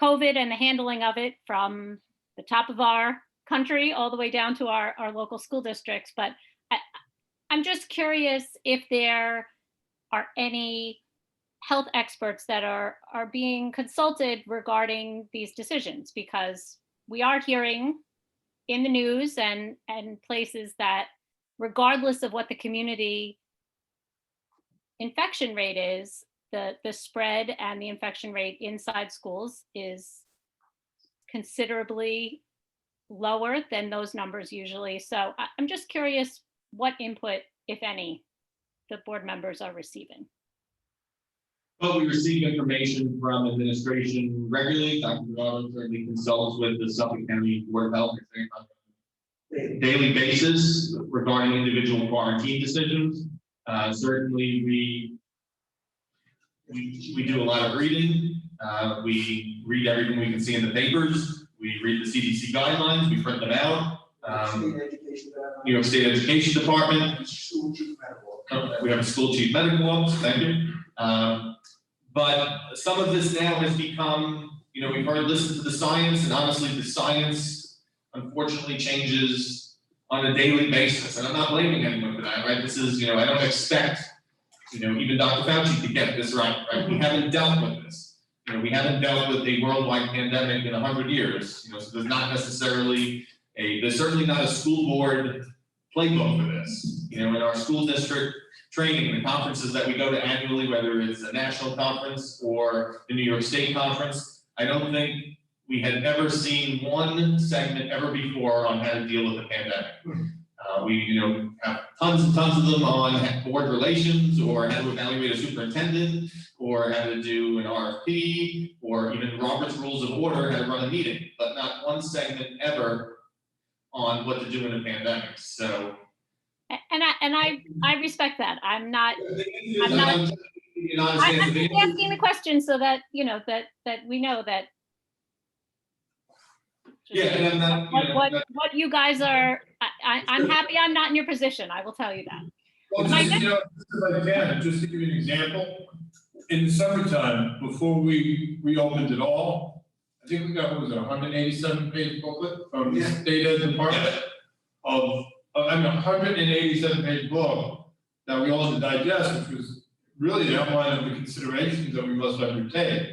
COVID and the handling of it from the top of our country all the way down to our local school districts. But I'm just curious if there are any health experts that are being consulted regarding these decisions, because we are hearing in the news and places that regardless of what the community infection rate is, the spread and the infection rate inside schools is considerably lower than those numbers usually. So I'm just curious what input, if any, the board members are receiving. Well, we receive information from administration regularly. Dr. Bernardo currently consults with the Suffolk County Board of Health on a daily basis regarding individual quarantine decisions. Certainly, we do a lot of reading. We read everything we can see in the papers. We read the CDC guidelines. We print them out. New York State Education Department. We have a school chief medical officer, thank you. But some of this now has become, we've heard listen to the science, and honestly, the science unfortunately changes on a daily basis. And I'm not blaming anyone for that, right? This is, I don't expect, even Dr. Fauci to get this right? We haven't dealt with this. We haven't dealt with a worldwide pandemic in 100 years. So there's not necessarily there's certainly not a school board playbook for this. In our school district training, the conferences that we go to annually, whether it's a national conference or the New York State conference, I don't think we had ever seen one segment ever before on how to deal with the pandemic. We, have tons and tons of them on board relations, or how to evaluate a superintendent, or how to do an RFP, or even Robert's Rules of Order, how to run a meeting, but not one segment ever on what to do in a pandemic. So. And I respect that. I'm just asking the question so that, that we know that. Yeah, and I'm not, what you guys are, I'm happy I'm not in your position, I will tell you that. Well, just to give you an example, in the summertime, before we reopened it all, I think we got, what was it, 187-page booklet from the State Ed Department of, 187-page book that we all had to digest, which was really the outline of the considerations that we must undertake.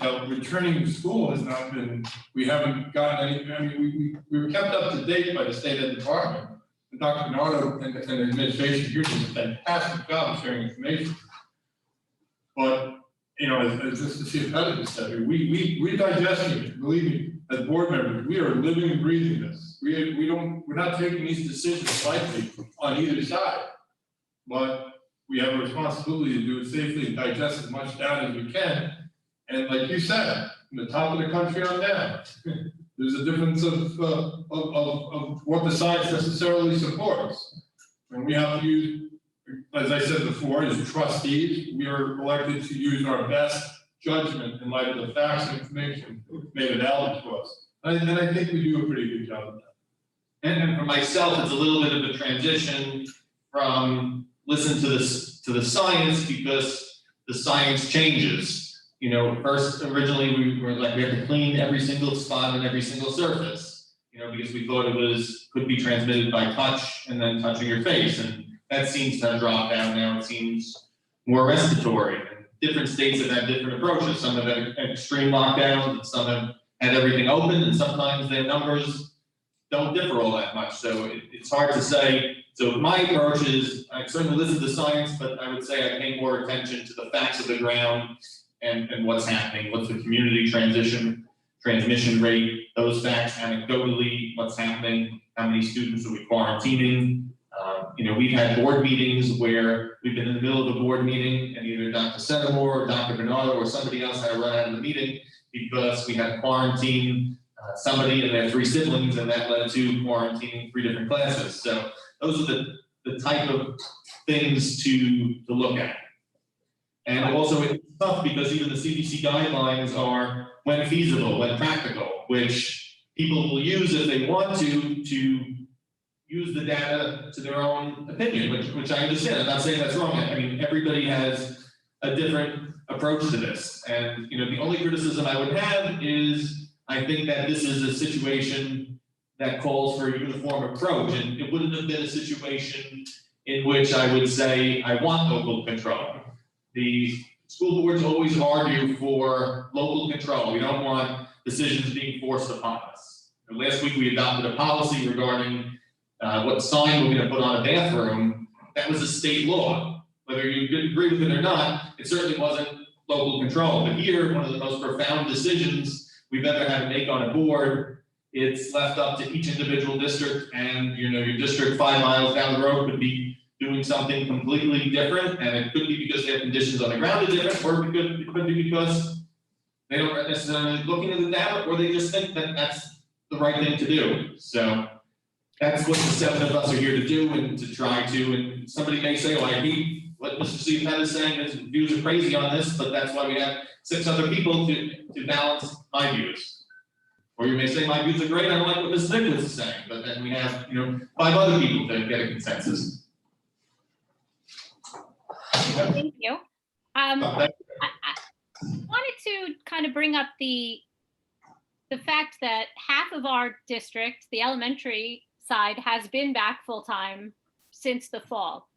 Now, returning to school has not been, we haven't gotten any, we were kept up to date by the State Ed Department. And Dr. Bernardo and the administration here did a fantastic job of sharing information. But, as just to see if Heather just said, we're digesting it, believe me, as board members, we are living and breathing this. We're not taking these decisions lightly on either side. But we have a responsibility to do it safely and digest as much data as we can. And like you said, from the top of the country on down, there's a difference of what the science necessarily supports. And we have to use, as I said before, as trustees, we are elected to use our best judgment in light of the facts and information made available to us. And I think we do a pretty good job of that. and for myself, it's a little bit of a transition from listen to the science, because the science changes. First, originally we were like, we have to clean every single spot and every single surface, because we thought it could be transmitted by touch and then touching your face. And that seems to have dropped out now. It seems more respiratory. And different states have had different approaches. Some have had extreme lockdowns, and some have had everything open, and sometimes their numbers don't differ all that much. So it's hard to say. So my approach is, I certainly listen to science, but I would say I pay more attention to the facts of the ground and what's happening, what's the community transmission rate, those facts anecdotally, what's happening, how many students are we quarantining. We've had board meetings where we've been in the middle of a board meeting and either Dr. Senamore or Dr. Bernardo or somebody else had to run out of the meeting because we had to quarantine somebody and their 3 siblings, and that led to quarantining 3 different classes. So those are the type of things to look at. And also it's tough because even the CDC guidelines are when feasible, when practical, which people will use if they want to use the data to their own opinion, which I understand. I'm not saying that's wrong. I mean, everybody has a different approach to this. And, the only criticism I would have is I think that this is a situation that calls for a uniform approach, and it wouldn't have been a situation in which I would say I want local control. The school boards always argue for local control. We don't want decisions being forced upon us. And last week we adopted a policy regarding what sign we're going to put on a bathroom. That was a state law. Whether you agree with it or not, it certainly wasn't local control. But here, one of the most profound decisions we've ever had to make on a board, it's left up to each individual district, and your district 5 miles down the road could be doing something completely different, and it could be because their conditions on the ground are different, or it could be because they don't necessarily looking at the data, or they just think that that's the right thing to do. So that's what the 7 of us are here to do, and to try to. And somebody may say, "Oh, I hate what Mr. Steve Penn is saying. His views are crazy on this," but that's why we have 6 other people to balance my views. Or you may say, my views are great, I don't like what Ms. Nicholas is saying, but then we have, 5 other people that get a consensus. Thank you. I But wanted to kind of bring up the fact that half of our district, the elementary side, has been back full-time since the fall.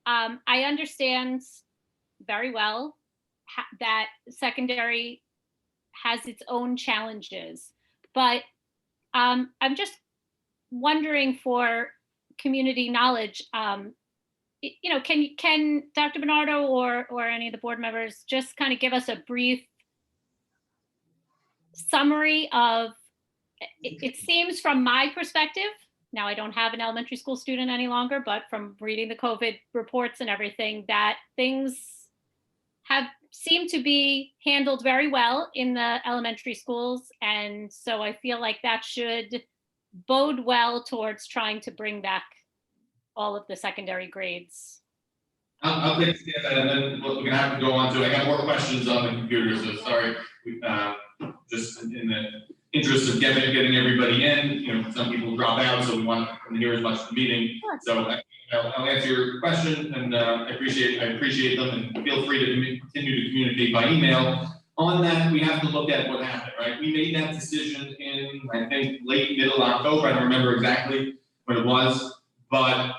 I understand very well that secondary has its own challenges, but I'm just wondering for community knowledge, can Dr. Bernardo or any of the board members just kind of give us a brief summary of, it seems from my perspective, now I don't have an elementary school student any longer, but from reading the COVID reports and everything, that things have seemed to be handled very well in the elementary schools. And so I feel like that should bode well towards trying to bring back all of the secondary grades. I'll take a stab at it, and then we're gonna have to go on to, I got more questions on the computer, so sorry. Just in the interest of getting everybody in, some people drop out, so we want to hear as much of the meeting. Sure. So I'll answer your question, and I appreciate them, and feel free to continue to communicate by email. On that, we have to look at what happened, right? We made that decision in, I think, middle October. I don't remember exactly when it was, but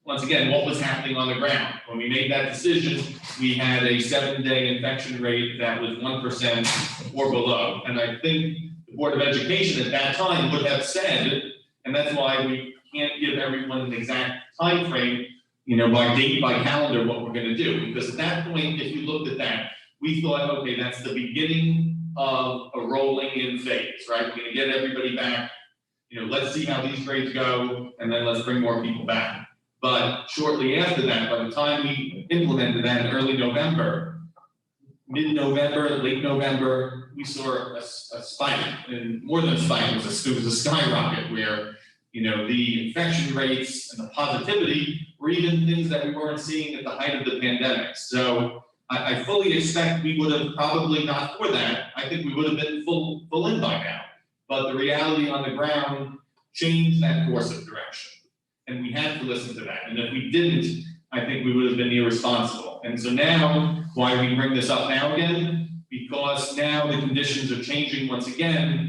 once again, what was happening on the ground? When we made that decision, we had a 7-day infection rate that was 1% or below. And I think the Board of Education at that time would have said, and that's why we can't give everyone an exact time frame, by date, by calendar, what we're gonna do. Because at that point, if you looked at that, we thought, okay, that's the beginning of a rolling in phase, right? We're gonna get everybody back, let's see how these grades go, and then let's bring more people back. But shortly after that, by the time we implemented that in early November, mid-November, late November, we saw a spike, and more than a spike, it was a skyrocket where, the infection rates and the positivity were even things that we weren't seeing at the height of the pandemic. So I fully expect we would have probably not for that. I think we would have been full in by now. But the reality on the ground changed that course of direction. And we had to listen to that. And if we didn't, I think we would have been irresponsible. And so now, why we bring this up now again? Because now the conditions are changing once again.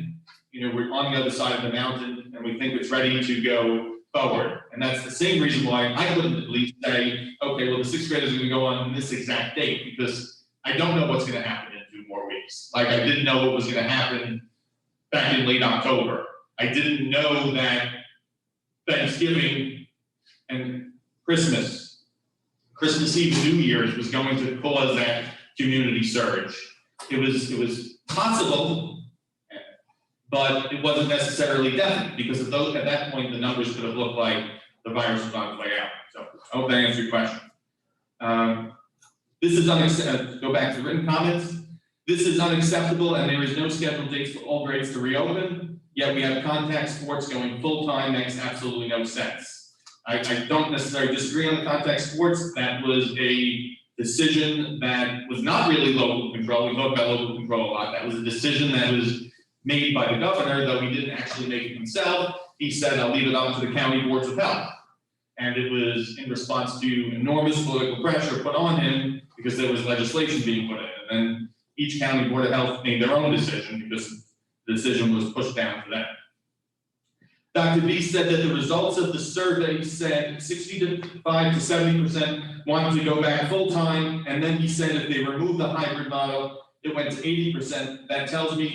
We're on the other side of the mountain, and we think it's ready to go forward. And that's the same reason why I wouldn't at least say, okay, well, the 6th graders are going to go on this exact date, because I don't know what's going to happen in 2 more weeks. Like I didn't know what was going to happen back in late October. I didn't know that Thanksgiving and Christmas Eve, New Year's was going to cause that community surge. It was possible, but it wasn't necessarily definite, because at that point the numbers could have looked like the virus was on its way out. So I hope that answers your question. This is unacceptable. Go back to written comments. This is unacceptable, and there is no scheduled dates for all grades to reopen. Yet we have contact sports going full-time. Makes absolutely no sense. I don't necessarily disagree on the contact sports. That was a decision that was not really local control. We talk about local control a lot. That was a decision that was made by the governor, though he didn't actually make it himself. He said, I'll leave it up to the county boards of health. And it was in response to enormous political pressure put on him because there was legislation being put in. And then each county board of health made their own decision because the decision was pushed down to them. Dr. B said that the results of the survey said 65 to 70% wanted to go back full-time, and then he said if they remove the hybrid model, it went to 80%. That tells me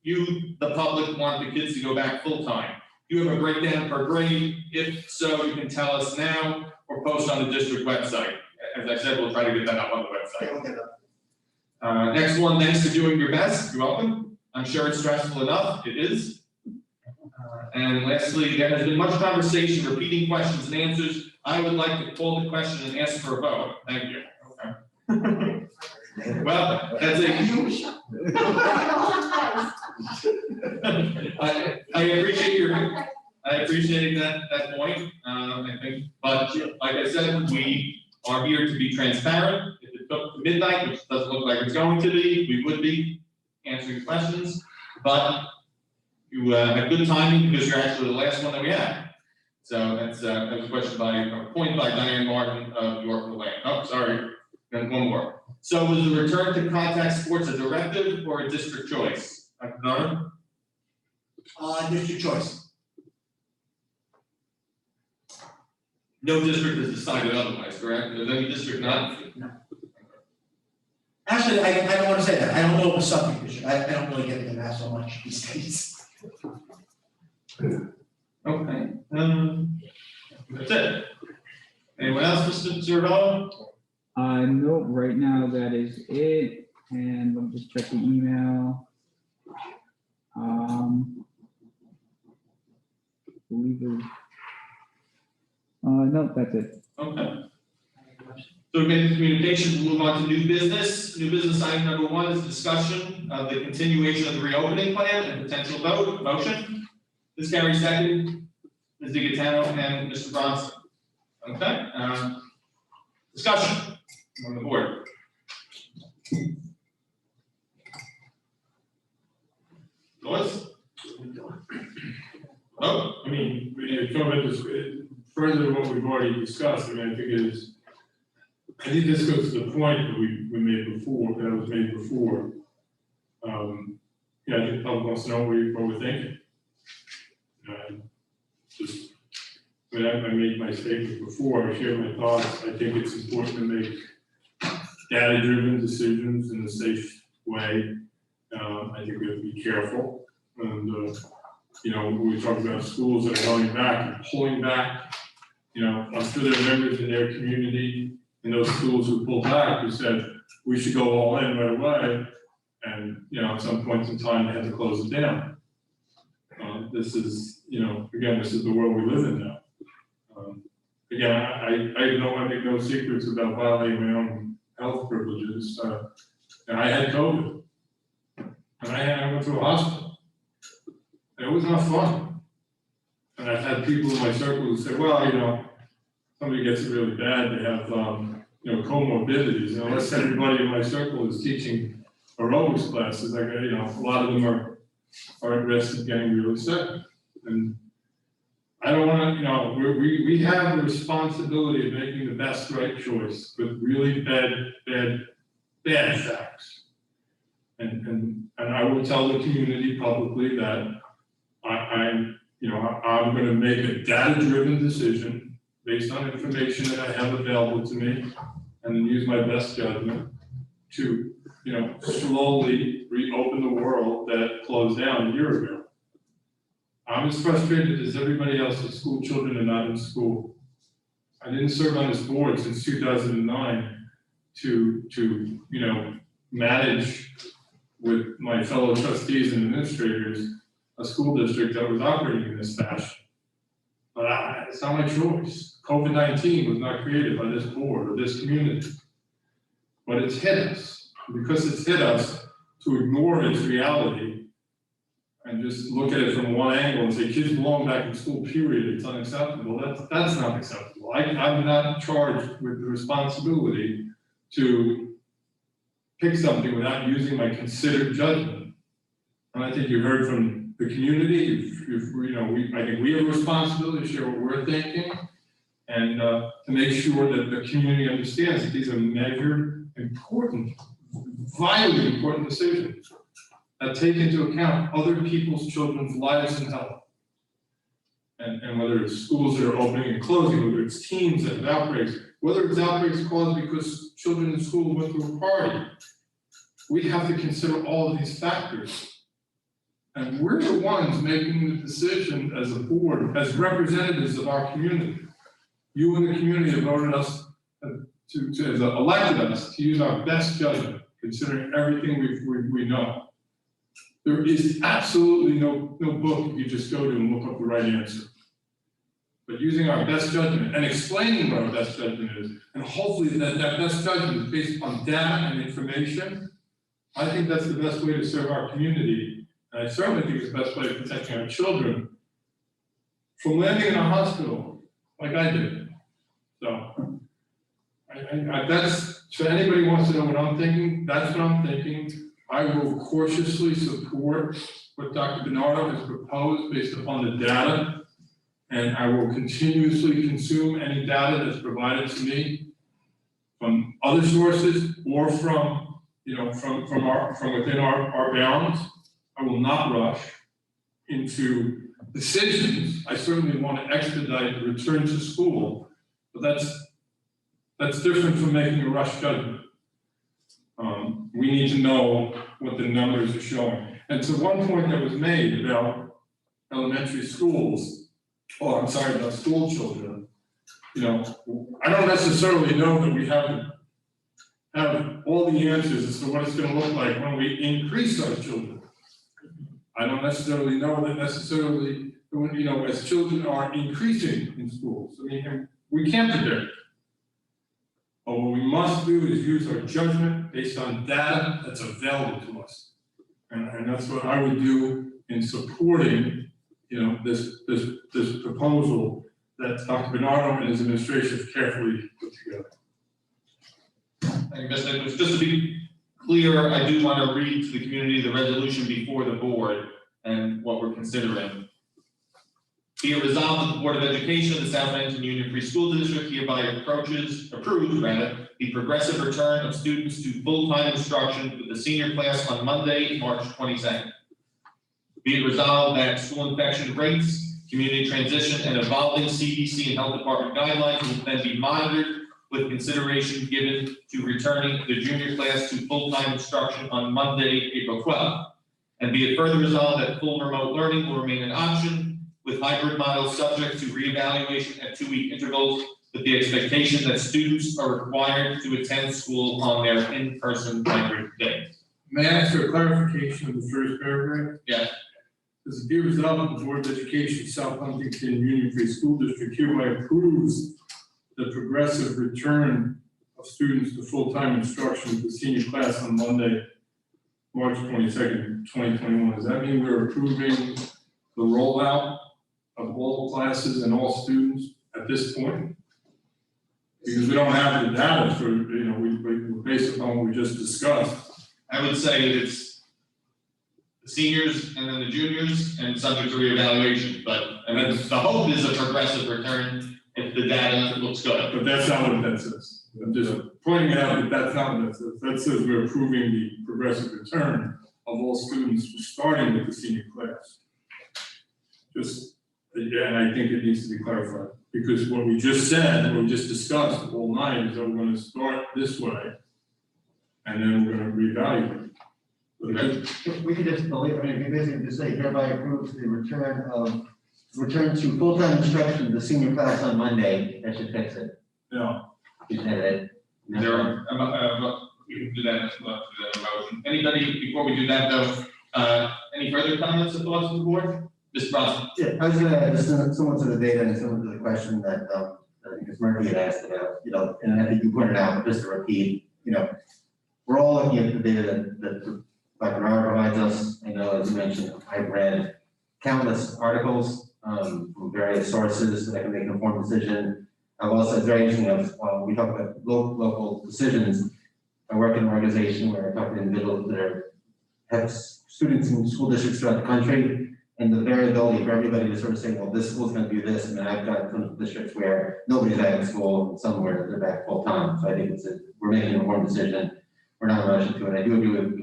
you, the public, want the kids to go back full-time. You have a breakdown per grade? If so, you can tell us now or post on the district website. As I said, we'll try to get that up on the website. Okay, we'll get that. Next one, thanks for doing your best. You're welcome. I'm sure it's stressful enough. It is. And lastly, there has been much conversation, repeating questions and answers. I would like to call the question and ask for a vote. Thank you. Okay. Well, that's I appreciate that point. I think, but like I said, we are here to be transparent. If it took to midnight, which doesn't look like it's going to be, we would be answering questions. But you had good timing because you're actually the last one that we had. So that's, that was a question a point by Diane Martin of York Lane. Oh, sorry, and one more. So was the return to contact sports a directive or a district choice? Dr. Donovan? District choice. No district has decided otherwise, correct? Does any district not? No. Actually, I don't want to say that. I don't know the subject issue. I don't really get into that so much these days. Okay, that's it. Anyone else, Mr. Zervello? No, right now that is it, and let me just check the email. Believe it. No, that's it. Okay. So again, communications, we'll move on to new business. New business item number 1 is discussion of the continuation of the reopening plan and potential vote, motion. Ms. Carey, second. Ms. DiGatano and Mr. Bronson. Okay, discussion on the board. Lois? Oh, I mean, we're talking about this, further than what we've already discussed, I mean, I think this goes to the point that we made before, that was made before. Yeah, I think the public wants to know what we're thinking. Just, I made my statement before, I shared my thoughts, I think it's important to make data-driven decisions in a safe way. I think we have to be careful, and you know, when we talk about schools that are going back and pulling back, you know, I'm sure there are members in their community in those schools who pulled back who said we should go all in right away, and you know, at some point in time they had to close it down. This is, you know, again, this is the world we live in now. Again, I make no secrets about violating my own health privileges. And I had COVID, and I went to a hospital. And it was not fun. And I've had people in my circle who say, well, you know, somebody gets it really bad, they have, you know, comorbidities. And unless everybody in my circle is teaching aerobics classes, like, you know, a lot of them are at risk of getting really sick. And I don't want to, you know, we have the responsibility of making the best right choice with really bad facts. And I will tell the community publicly that I'm going to make a data-driven decision based on information that I have available to me, and then use my best judgment to, you know, slowly reopen the world that closed down a year ago. I'm as frustrated as everybody else with school children are not in school. I didn't serve on this board since 2009 to you know, manage with my fellow trustees and administrators a school district that was operating in this fashion. But it's not my choice. COVID-19 was not created by this board or this community. But it's hit us. Because it's hit us, to ignore its reality and just look at it from one angle and say kids belong back in school, period, it's unacceptable. That's not acceptable. I'm not charged with the responsibility to pick something without using my considered judgment. And I think you heard from the community, you know, I think we have a responsibility to share what we're thinking, and to make sure that the community understands that these are measured, important, vitally important decisions that take into account other people's children's lives and health. And whether it's schools that are opening and closing, whether it's teams that have outbreaks, whether it's outbreaks caused because children in school went to a party, we have to consider all of these factors. And we're the ones making the decision as a board, as representatives of our community. You and the community have voted us elected us to use our best judgment, considering everything we know. There is absolutely no book you just go to and look up the right answer. But using our best judgment and explaining what our best judgment is, and hopefully that best judgment is based on data and information, I think that's the best way to serve our community. And I certainly think it's the best way of protecting our children from landing in a hospital like I did. So that's, so anybody wants to know what I'm thinking, that's what I'm thinking. I will cautiously support what Dr. Bernardo has proposed based upon the data. And I will continuously consume any data that's provided to me from other sources or from, from within our bounds. I will not rush into decisions. I certainly want to expedite the return to school, but that's different from making a rush judgment. We need to know what the numbers are showing. And to one point that was made about elementary schools, about school children, I don't necessarily know that we have all the answers as to what it's going to look like when we increase our children. I don't necessarily know that as children are increasing in schools. I mean, we can't predict. But what we must do is use our judgment based on data that's available to us. And that's what I would do in supporting, this proposal that Dr. Bernardo and his administration have carefully put together. Thank you, Mr. Nicholas. Just to be clear, I do want to read to the community the resolution before the board and what we're considering. Be it resolved that the Board of Education of the South Bennington Union Free School District hereby approves the progressive return of students to full-time instruction with the senior class on Monday, March 22nd. Be it resolved that school infection rates, community transition, and evolving CDC and Health Department guidelines will then be monitored with consideration given to returning the junior class to full-time instruction on Monday, April 12th. And be it further resolved that full remote learning will remain an option with hybrid models subject to reevaluation at 2-week intervals, with the expectation that students are required to attend school on their in-person hybrid days. May I ask for a clarification of the first paragraph? Yes. Does it be resolved that the Board of Education South Huntington Union Free School District hereby approves the progressive return of students to full-time instruction with the senior class on Monday, March 22nd, 2021. Does that mean we're approving the rollout of all classes and all students at this point? Because we don't have the data for, we based upon what we just discussed. I would say it's the seniors and then the juniors and subject to reevaluation, the hope is a progressive return if the data looks good. But that's not what that says. I'm just pointing out that that's not what that says. That says we're approving the progressive return of all students starting with the senior class. And I think it needs to be clarified, because what we just said, what we just discussed all night is that we're going to start this way, and then we're going to reevaluate. We could just, we basically just say hereby approves the return to full-time instruction of the senior class on Monday. That should fix it. Yeah. You said it. We can do that, motion. Anybody, before we do that though, any further comments or thoughts of the board? Mr. Bronson? Yeah, I was gonna add just somewhat to the data and somewhat to the question that I think Ms. Murphy had asked about, and I think you pointed out, but just to repeat, we're all looking at the data that Dr. Bernardo provides us. I know, as you mentioned, I've read countless articles from various sources that I can make an informed decision. I've also, it's very interesting, we talk about local decisions. I work in an organization where I talk to individuals that have students in school districts throughout the country. And the variability for everybody to sort of say, well, this school's going to do this, and then I've got some districts where nobody's back in school, and somewhere they're back full time. So I think we're making an informed decision. We're not rushing to it. I do agree with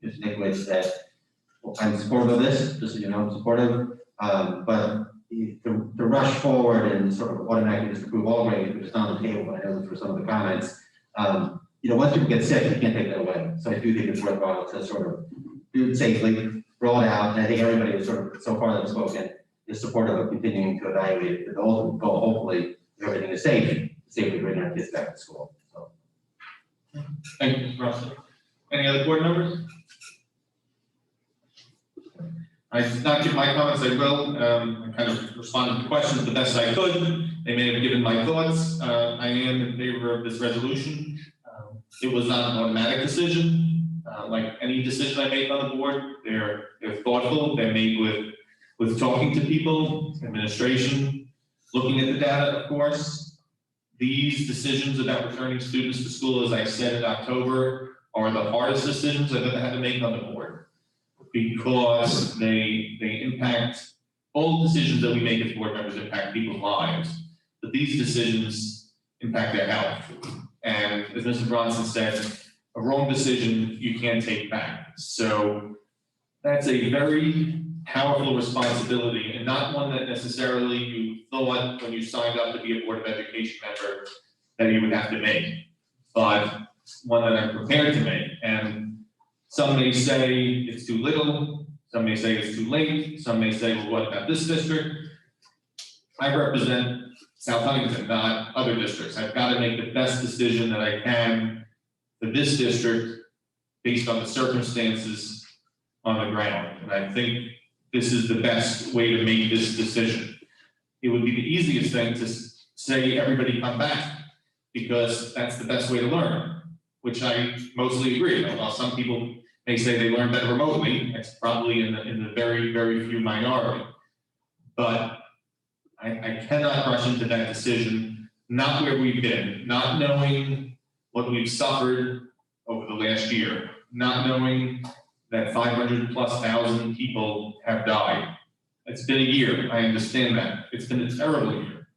Mr. Nicholas that I'm supportive of this, just so you know, I'm supportive. But to rush forward and sort of automatically just approve all grades, which is on the table, but I know for some of the comments, once people get sick, you can't take that away. So I do think it's worthwhile to sort of do it safely, roll it out, and I think everybody is sort of, so far that have spoken, is supportive of continuing to evaluate it. The ultimate goal, hopefully, if everything is safe, safely bringing our kids back to school. So. Thank you, Mr. Russell. Any other board members? I did not give my comments, I will. I kind of responded to questions the best I could. They may have given my thoughts. I am in favor of this resolution. It was not an automatic decision. Like any decision I make on the board, they're thoughtful. They're made with talking to people, administration, looking at the data, of course. These decisions about returning students to school, as I said in October, are the hardest decisions I've ever had to make on the board. because they impact, all decisions that we make as board members impact people's lives, but these decisions impact their health. And as Mr. Bronson said, a wrong decision you can't take back. So that's a very powerful responsibility, and not one that necessarily you thought when you signed up to be a Board of Education member that you would have to make, but one that I'm prepared to make. And some may say it's too little, some may say it's too late, some may say, well, what about this district? I represent South Huntington, not other districts. I've got to make the best decision that I can for this district based on the circumstances on the ground. And I think this is the best way to make this decision. It would be the easiest thing to say, everybody come back, because that's the best way to learn, which I mostly agree. While some people may say they learn better remotely, it's probably in the very, very few minority. But I cannot rush into that decision, not where we've been, not knowing what we've suffered over the last year, not knowing that 500,000+ people have died. It's been a year, I understand that. It's been a terrible year.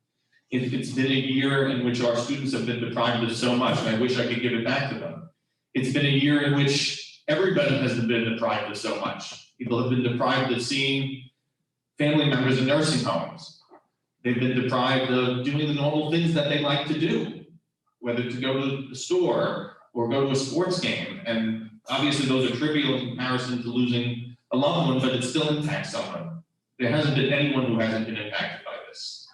It's been a year in which our students have been deprived of so much, and I wish I could give it back to them. It's been a year in which everybody has been deprived of so much. People have been deprived of seeing family members in nursing homes. They've been deprived of doing the normal things that they like to do, whether to go to the store or go to a sports game. And obviously those are trivial in comparison to losing a loved one, but it still impacts someone. There hasn't been anyone who hasn't been impacted by this.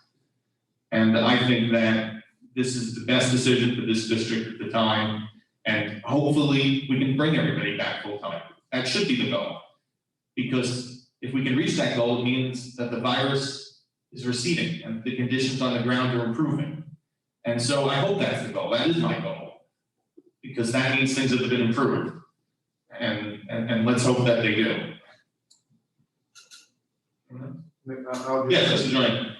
And I think that this is the best decision for this district at the time. And hopefully we can bring everybody back full time. That should be the goal. Because if we can reach that goal, it means that the virus is receding and the conditions on the ground are improving. And so I hope that's the goal. That is my goal. Because that means things have been improved. And let's hope that they do. Yes, Mr. Joyner.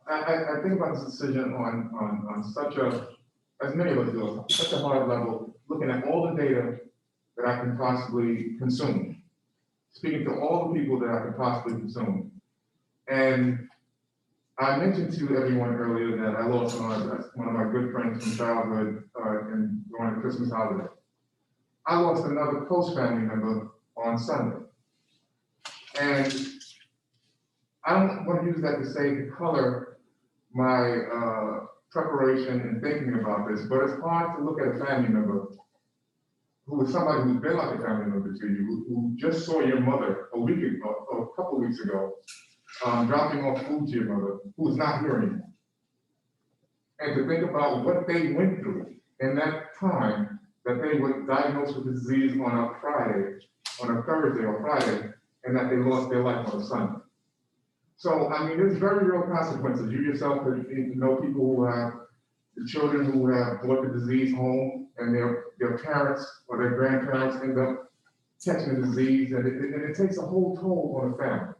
I think about this decision on such a, as many of us do, such a hard level, looking at all the data that I can possibly consume, speaking to all the people that I could possibly consume. And I mentioned to everyone earlier that I lost one of my good friends from childhood during the Christmas holiday. I lost another close family member on Sunday. And I don't want to use that to say to color my preparation and thinking about this, but it's hard to look at a family member who is somebody who's been like a family member to you, who just saw your mother a week ago, or a couple of weeks ago, dropping off food to your mother, who is not here anymore. And to think about what they went through in that time, that they were diagnosed with the disease on a Thursday or Friday, and that they lost their life on a Sunday. So, I mean, there's very real consequences. You yourself know people who have the children who have brought the disease home, and their parents or their grandparents end up catching the disease, and it takes a whole toll on the family.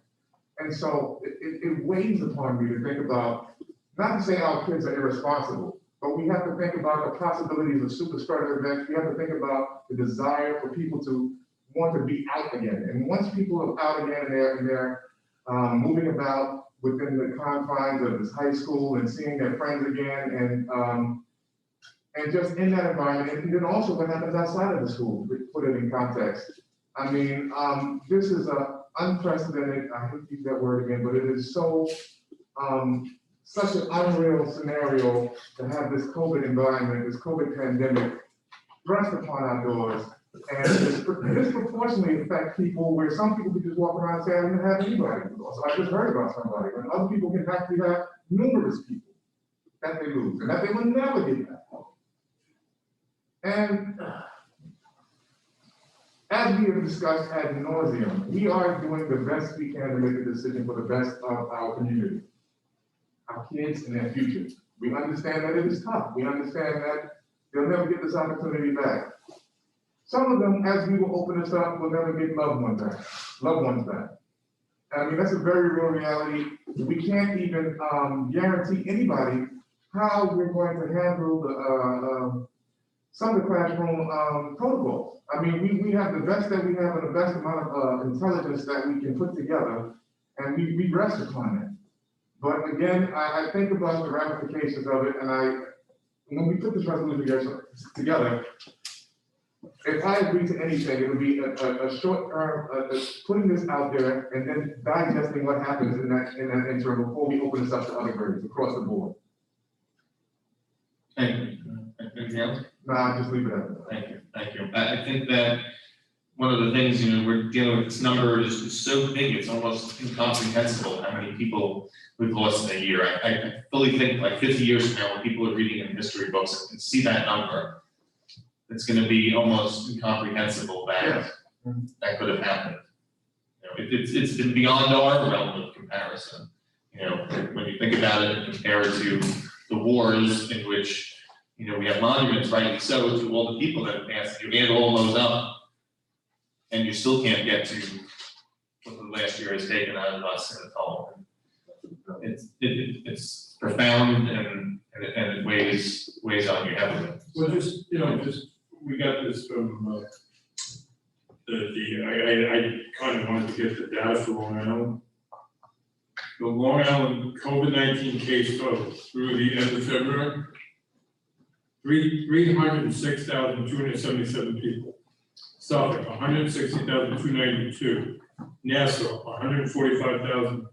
And so it weighs upon me to think about, not to say our kids are irresponsible, but we have to think about the possibilities of super spreader events. We have to think about the desire for people to want to be out again. And once people are out again and they're moving about within the confines of this high school and seeing their friends again and just in that environment, and then also what happens outside of the school, to put it in context. I mean, this is a unprecedented, I hate to use that word again, but it is so, such an unreal scenario to have this COVID environment, this COVID pandemic thrust upon our doors, and disproportionately affect people where some people can just walk around and say, I didn't have anybody. So I just heard about somebody, and other people can actually have numerous people that they lose, and that they will never get back. And as we have discussed ad nauseum, we are doing the best we can to make a decision for the best of our community, our kids and their future. We understand that it is tough. We understand that they'll never get this opportunity back. Some of them, as we will open this up, will never get loved ones back. And I mean, that's a very real reality. We can't even guarantee anybody how we're going to handle the some of the classroom, protocols. I mean, we have the best that we have and the best amount of, intelligence that we can put together, and we rest upon it. But again, I think about the ramifications of it, and when we put this resolution together, if I agree to anything, it would be a short term, putting this out there and then digesting what happens in that interim before we open this up to other grades across the board. Thank you. Anything else? No, I'll just leave it at that. Thank you. I think that one of the things, we're dealing with this number is so big, it's almost incomprehensible how many people we've lost in a year. I fully think like 50 years from now, when people are reading in history books and see that number, it's gonna be almost incomprehensible that that could have happened. It's been beyond our realm of comparison. When you think about it and compare it to the wars in which, we have monuments, rightly so, to all the people that have passed, you add all those up, and you still can't get to what the last year has taken out of us in a total. It's profound and it weighs on you heavily. Well, we got this from, I kind of wanted to get the data for Long Island. The Long Island COVID-19 case total through the end of February, 306,277 people. Suffolk, 160,292. Nassau, 145,000.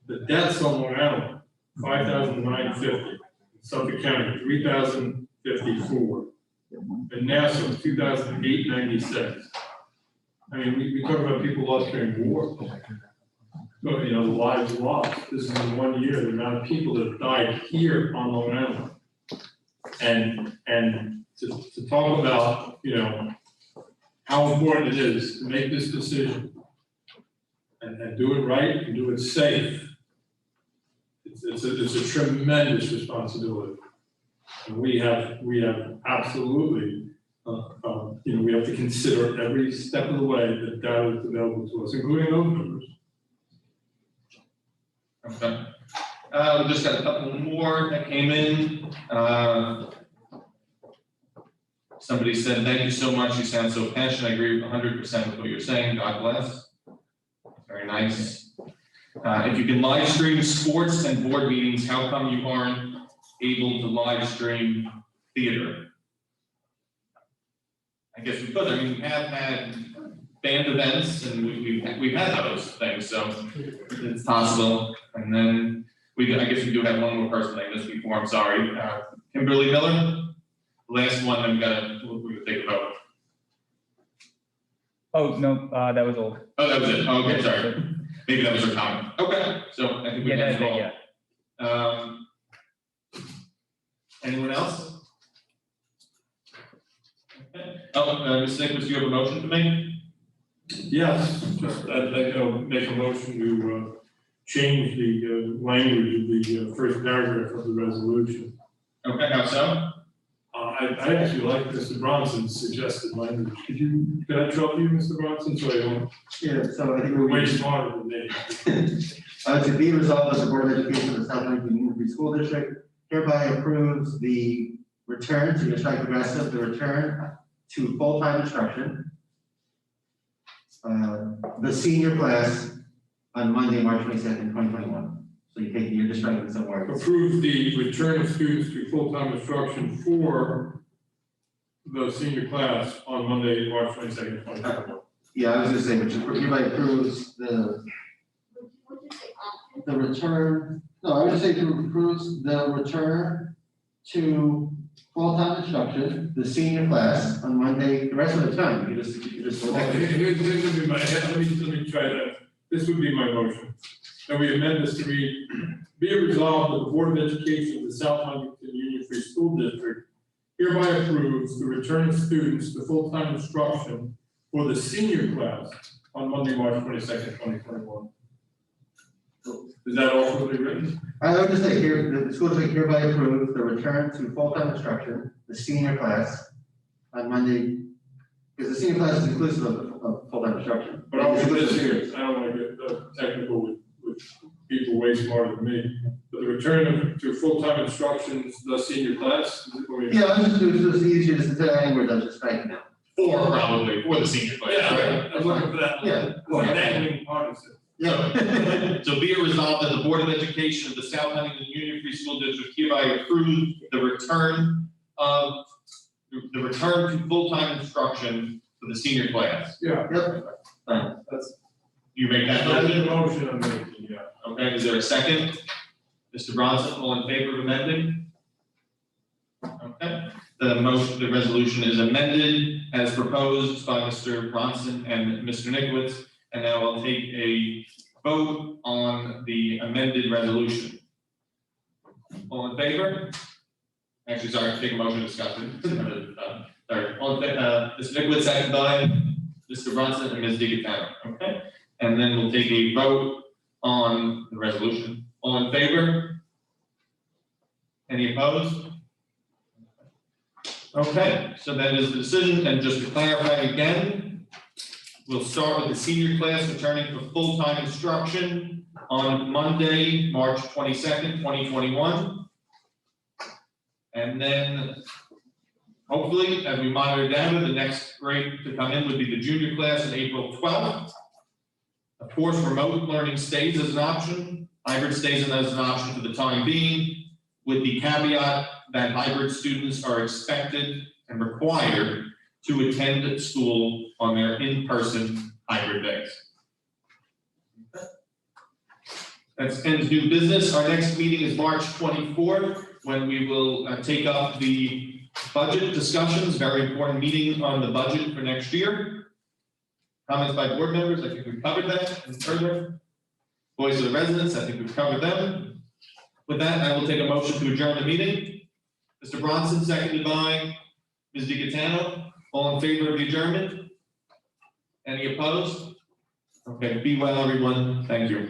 The deaths on Long Island, 5,950. Suffolk County, 3,054. And Nassau, 2,896. I mean, we talk about people lost during war. But, the lives lost. This is in 1 year, the amount of people that have died here on Long Island. And to talk about, how important it is to make this decision and do it right and do it safe. It's a tremendous responsibility. And we have absolutely, we have to consider every step of the way that data is available to us, including those numbers. Okay. We just got a couple more that came in. Somebody said, "Thank you so much. You sound so passionate. I agree 100% with what you're saying. God bless." Very nice. If you can live stream sports and board meetings, how come you aren't able to live stream theater? I guess we could. I mean, we have had band events and we've had those things, so it's possible. And then I guess we do have one more person like this before. I'm sorry, Kimberly Miller. Last one, then we're gonna take a vote. Oh, no, that was old. Oh, that was it. Oh, okay, sorry. Maybe that was her comment. Okay, so I think we Yeah, have that's it, all. Anyone else? Okay. Oh, Ms. Nicholas, do you have a motion to make? Yes, I'd like to make a motion to change the language of the first paragraph of the resolution. Okay, how so? I actually like Mr. Bronson's suggested language. Can I trouble you, Mr. Bronson, so I don't? Yeah, so I think You're way smarter than me. to be resolved as the Board of Education of the South Huntington Union Free School District hereby approves the return to strike progressive, the return to full-time instruction. The senior class on Monday, March 22nd, 2021. So you're just striking some words. Approve the return of students to full-time instruction for the senior class on Monday, March 22nd, 2021. Yeah, I was gonna say, which hereby approves the return, no, I would just say to approves the return to full-time instruction, the senior class on Monday, the rest of the time, you just. Well, here's gonna be my, let me try that. This would be my motion. That we amend this to read, be it resolved that the Board of Education of the South Huntington Union Free School District hereby approves the return of students to full-time instruction for the senior class on Monday, March 22nd, 2021. Is that all fully written? I would just say here, the school district hereby approves the return to full-time instruction, the senior class on Monday, because the senior class is inclusive of full-time instruction. But I'll do this here, I don't want to get technical with people way smarter than me. But the return to full-time instruction, the senior class? Is it going to be- Yeah, it's just easier to say language, I'm just striking out. Or probably, for the senior class. Yeah, I'm looking for that. Yeah. Dangling partisan. Yeah. So be it resolved that the Board of Education of the South Huntington Union Free School District hereby approves the return to full-time instruction for the senior class. Yeah. Yep. That's, You make that that's the motion? motion I'm making, yeah. Okay, is there a second? Mr. Bronson, all in favor of amending? Okay, the resolution is amended as proposed by Mr. Bronson and Mr. Nickowitz. And now I'll take a vote on the amended resolution. All in favor? Actually, sorry, take a motion to discuss it. Sorry, all in favor, Mr. Nickowitz, second by Mr. Bronson and Ms. DiGatano. Okay, and then we'll take a vote on the resolution. All in favor? Any opposed? Okay, so that is the decision, and just to clarify again, we'll start with the senior class returning for full-time instruction on Monday, March 22nd, 2021. And then, hopefully, as we monitor data, the next grade to come in would be the junior class on April 12th. Of course, remote learning stays as an option, hybrid stays as an option for the time being, with the caveat that hybrid students are expected and required to attend school on their in-person hybrid days. That ends new business. Our next meeting is March 24th, when we will take up the budget discussions, very important meeting on the budget for next year. Comments by board members, I think we've covered that and further. Voice of the residents, I think we've covered them. With that, I will take a motion to adjourn the meeting. Mr. Bronson, seconded by Ms. DiGatano. All in favor of the adjournment? Any opposed? Okay, be well, everyone. Thank you.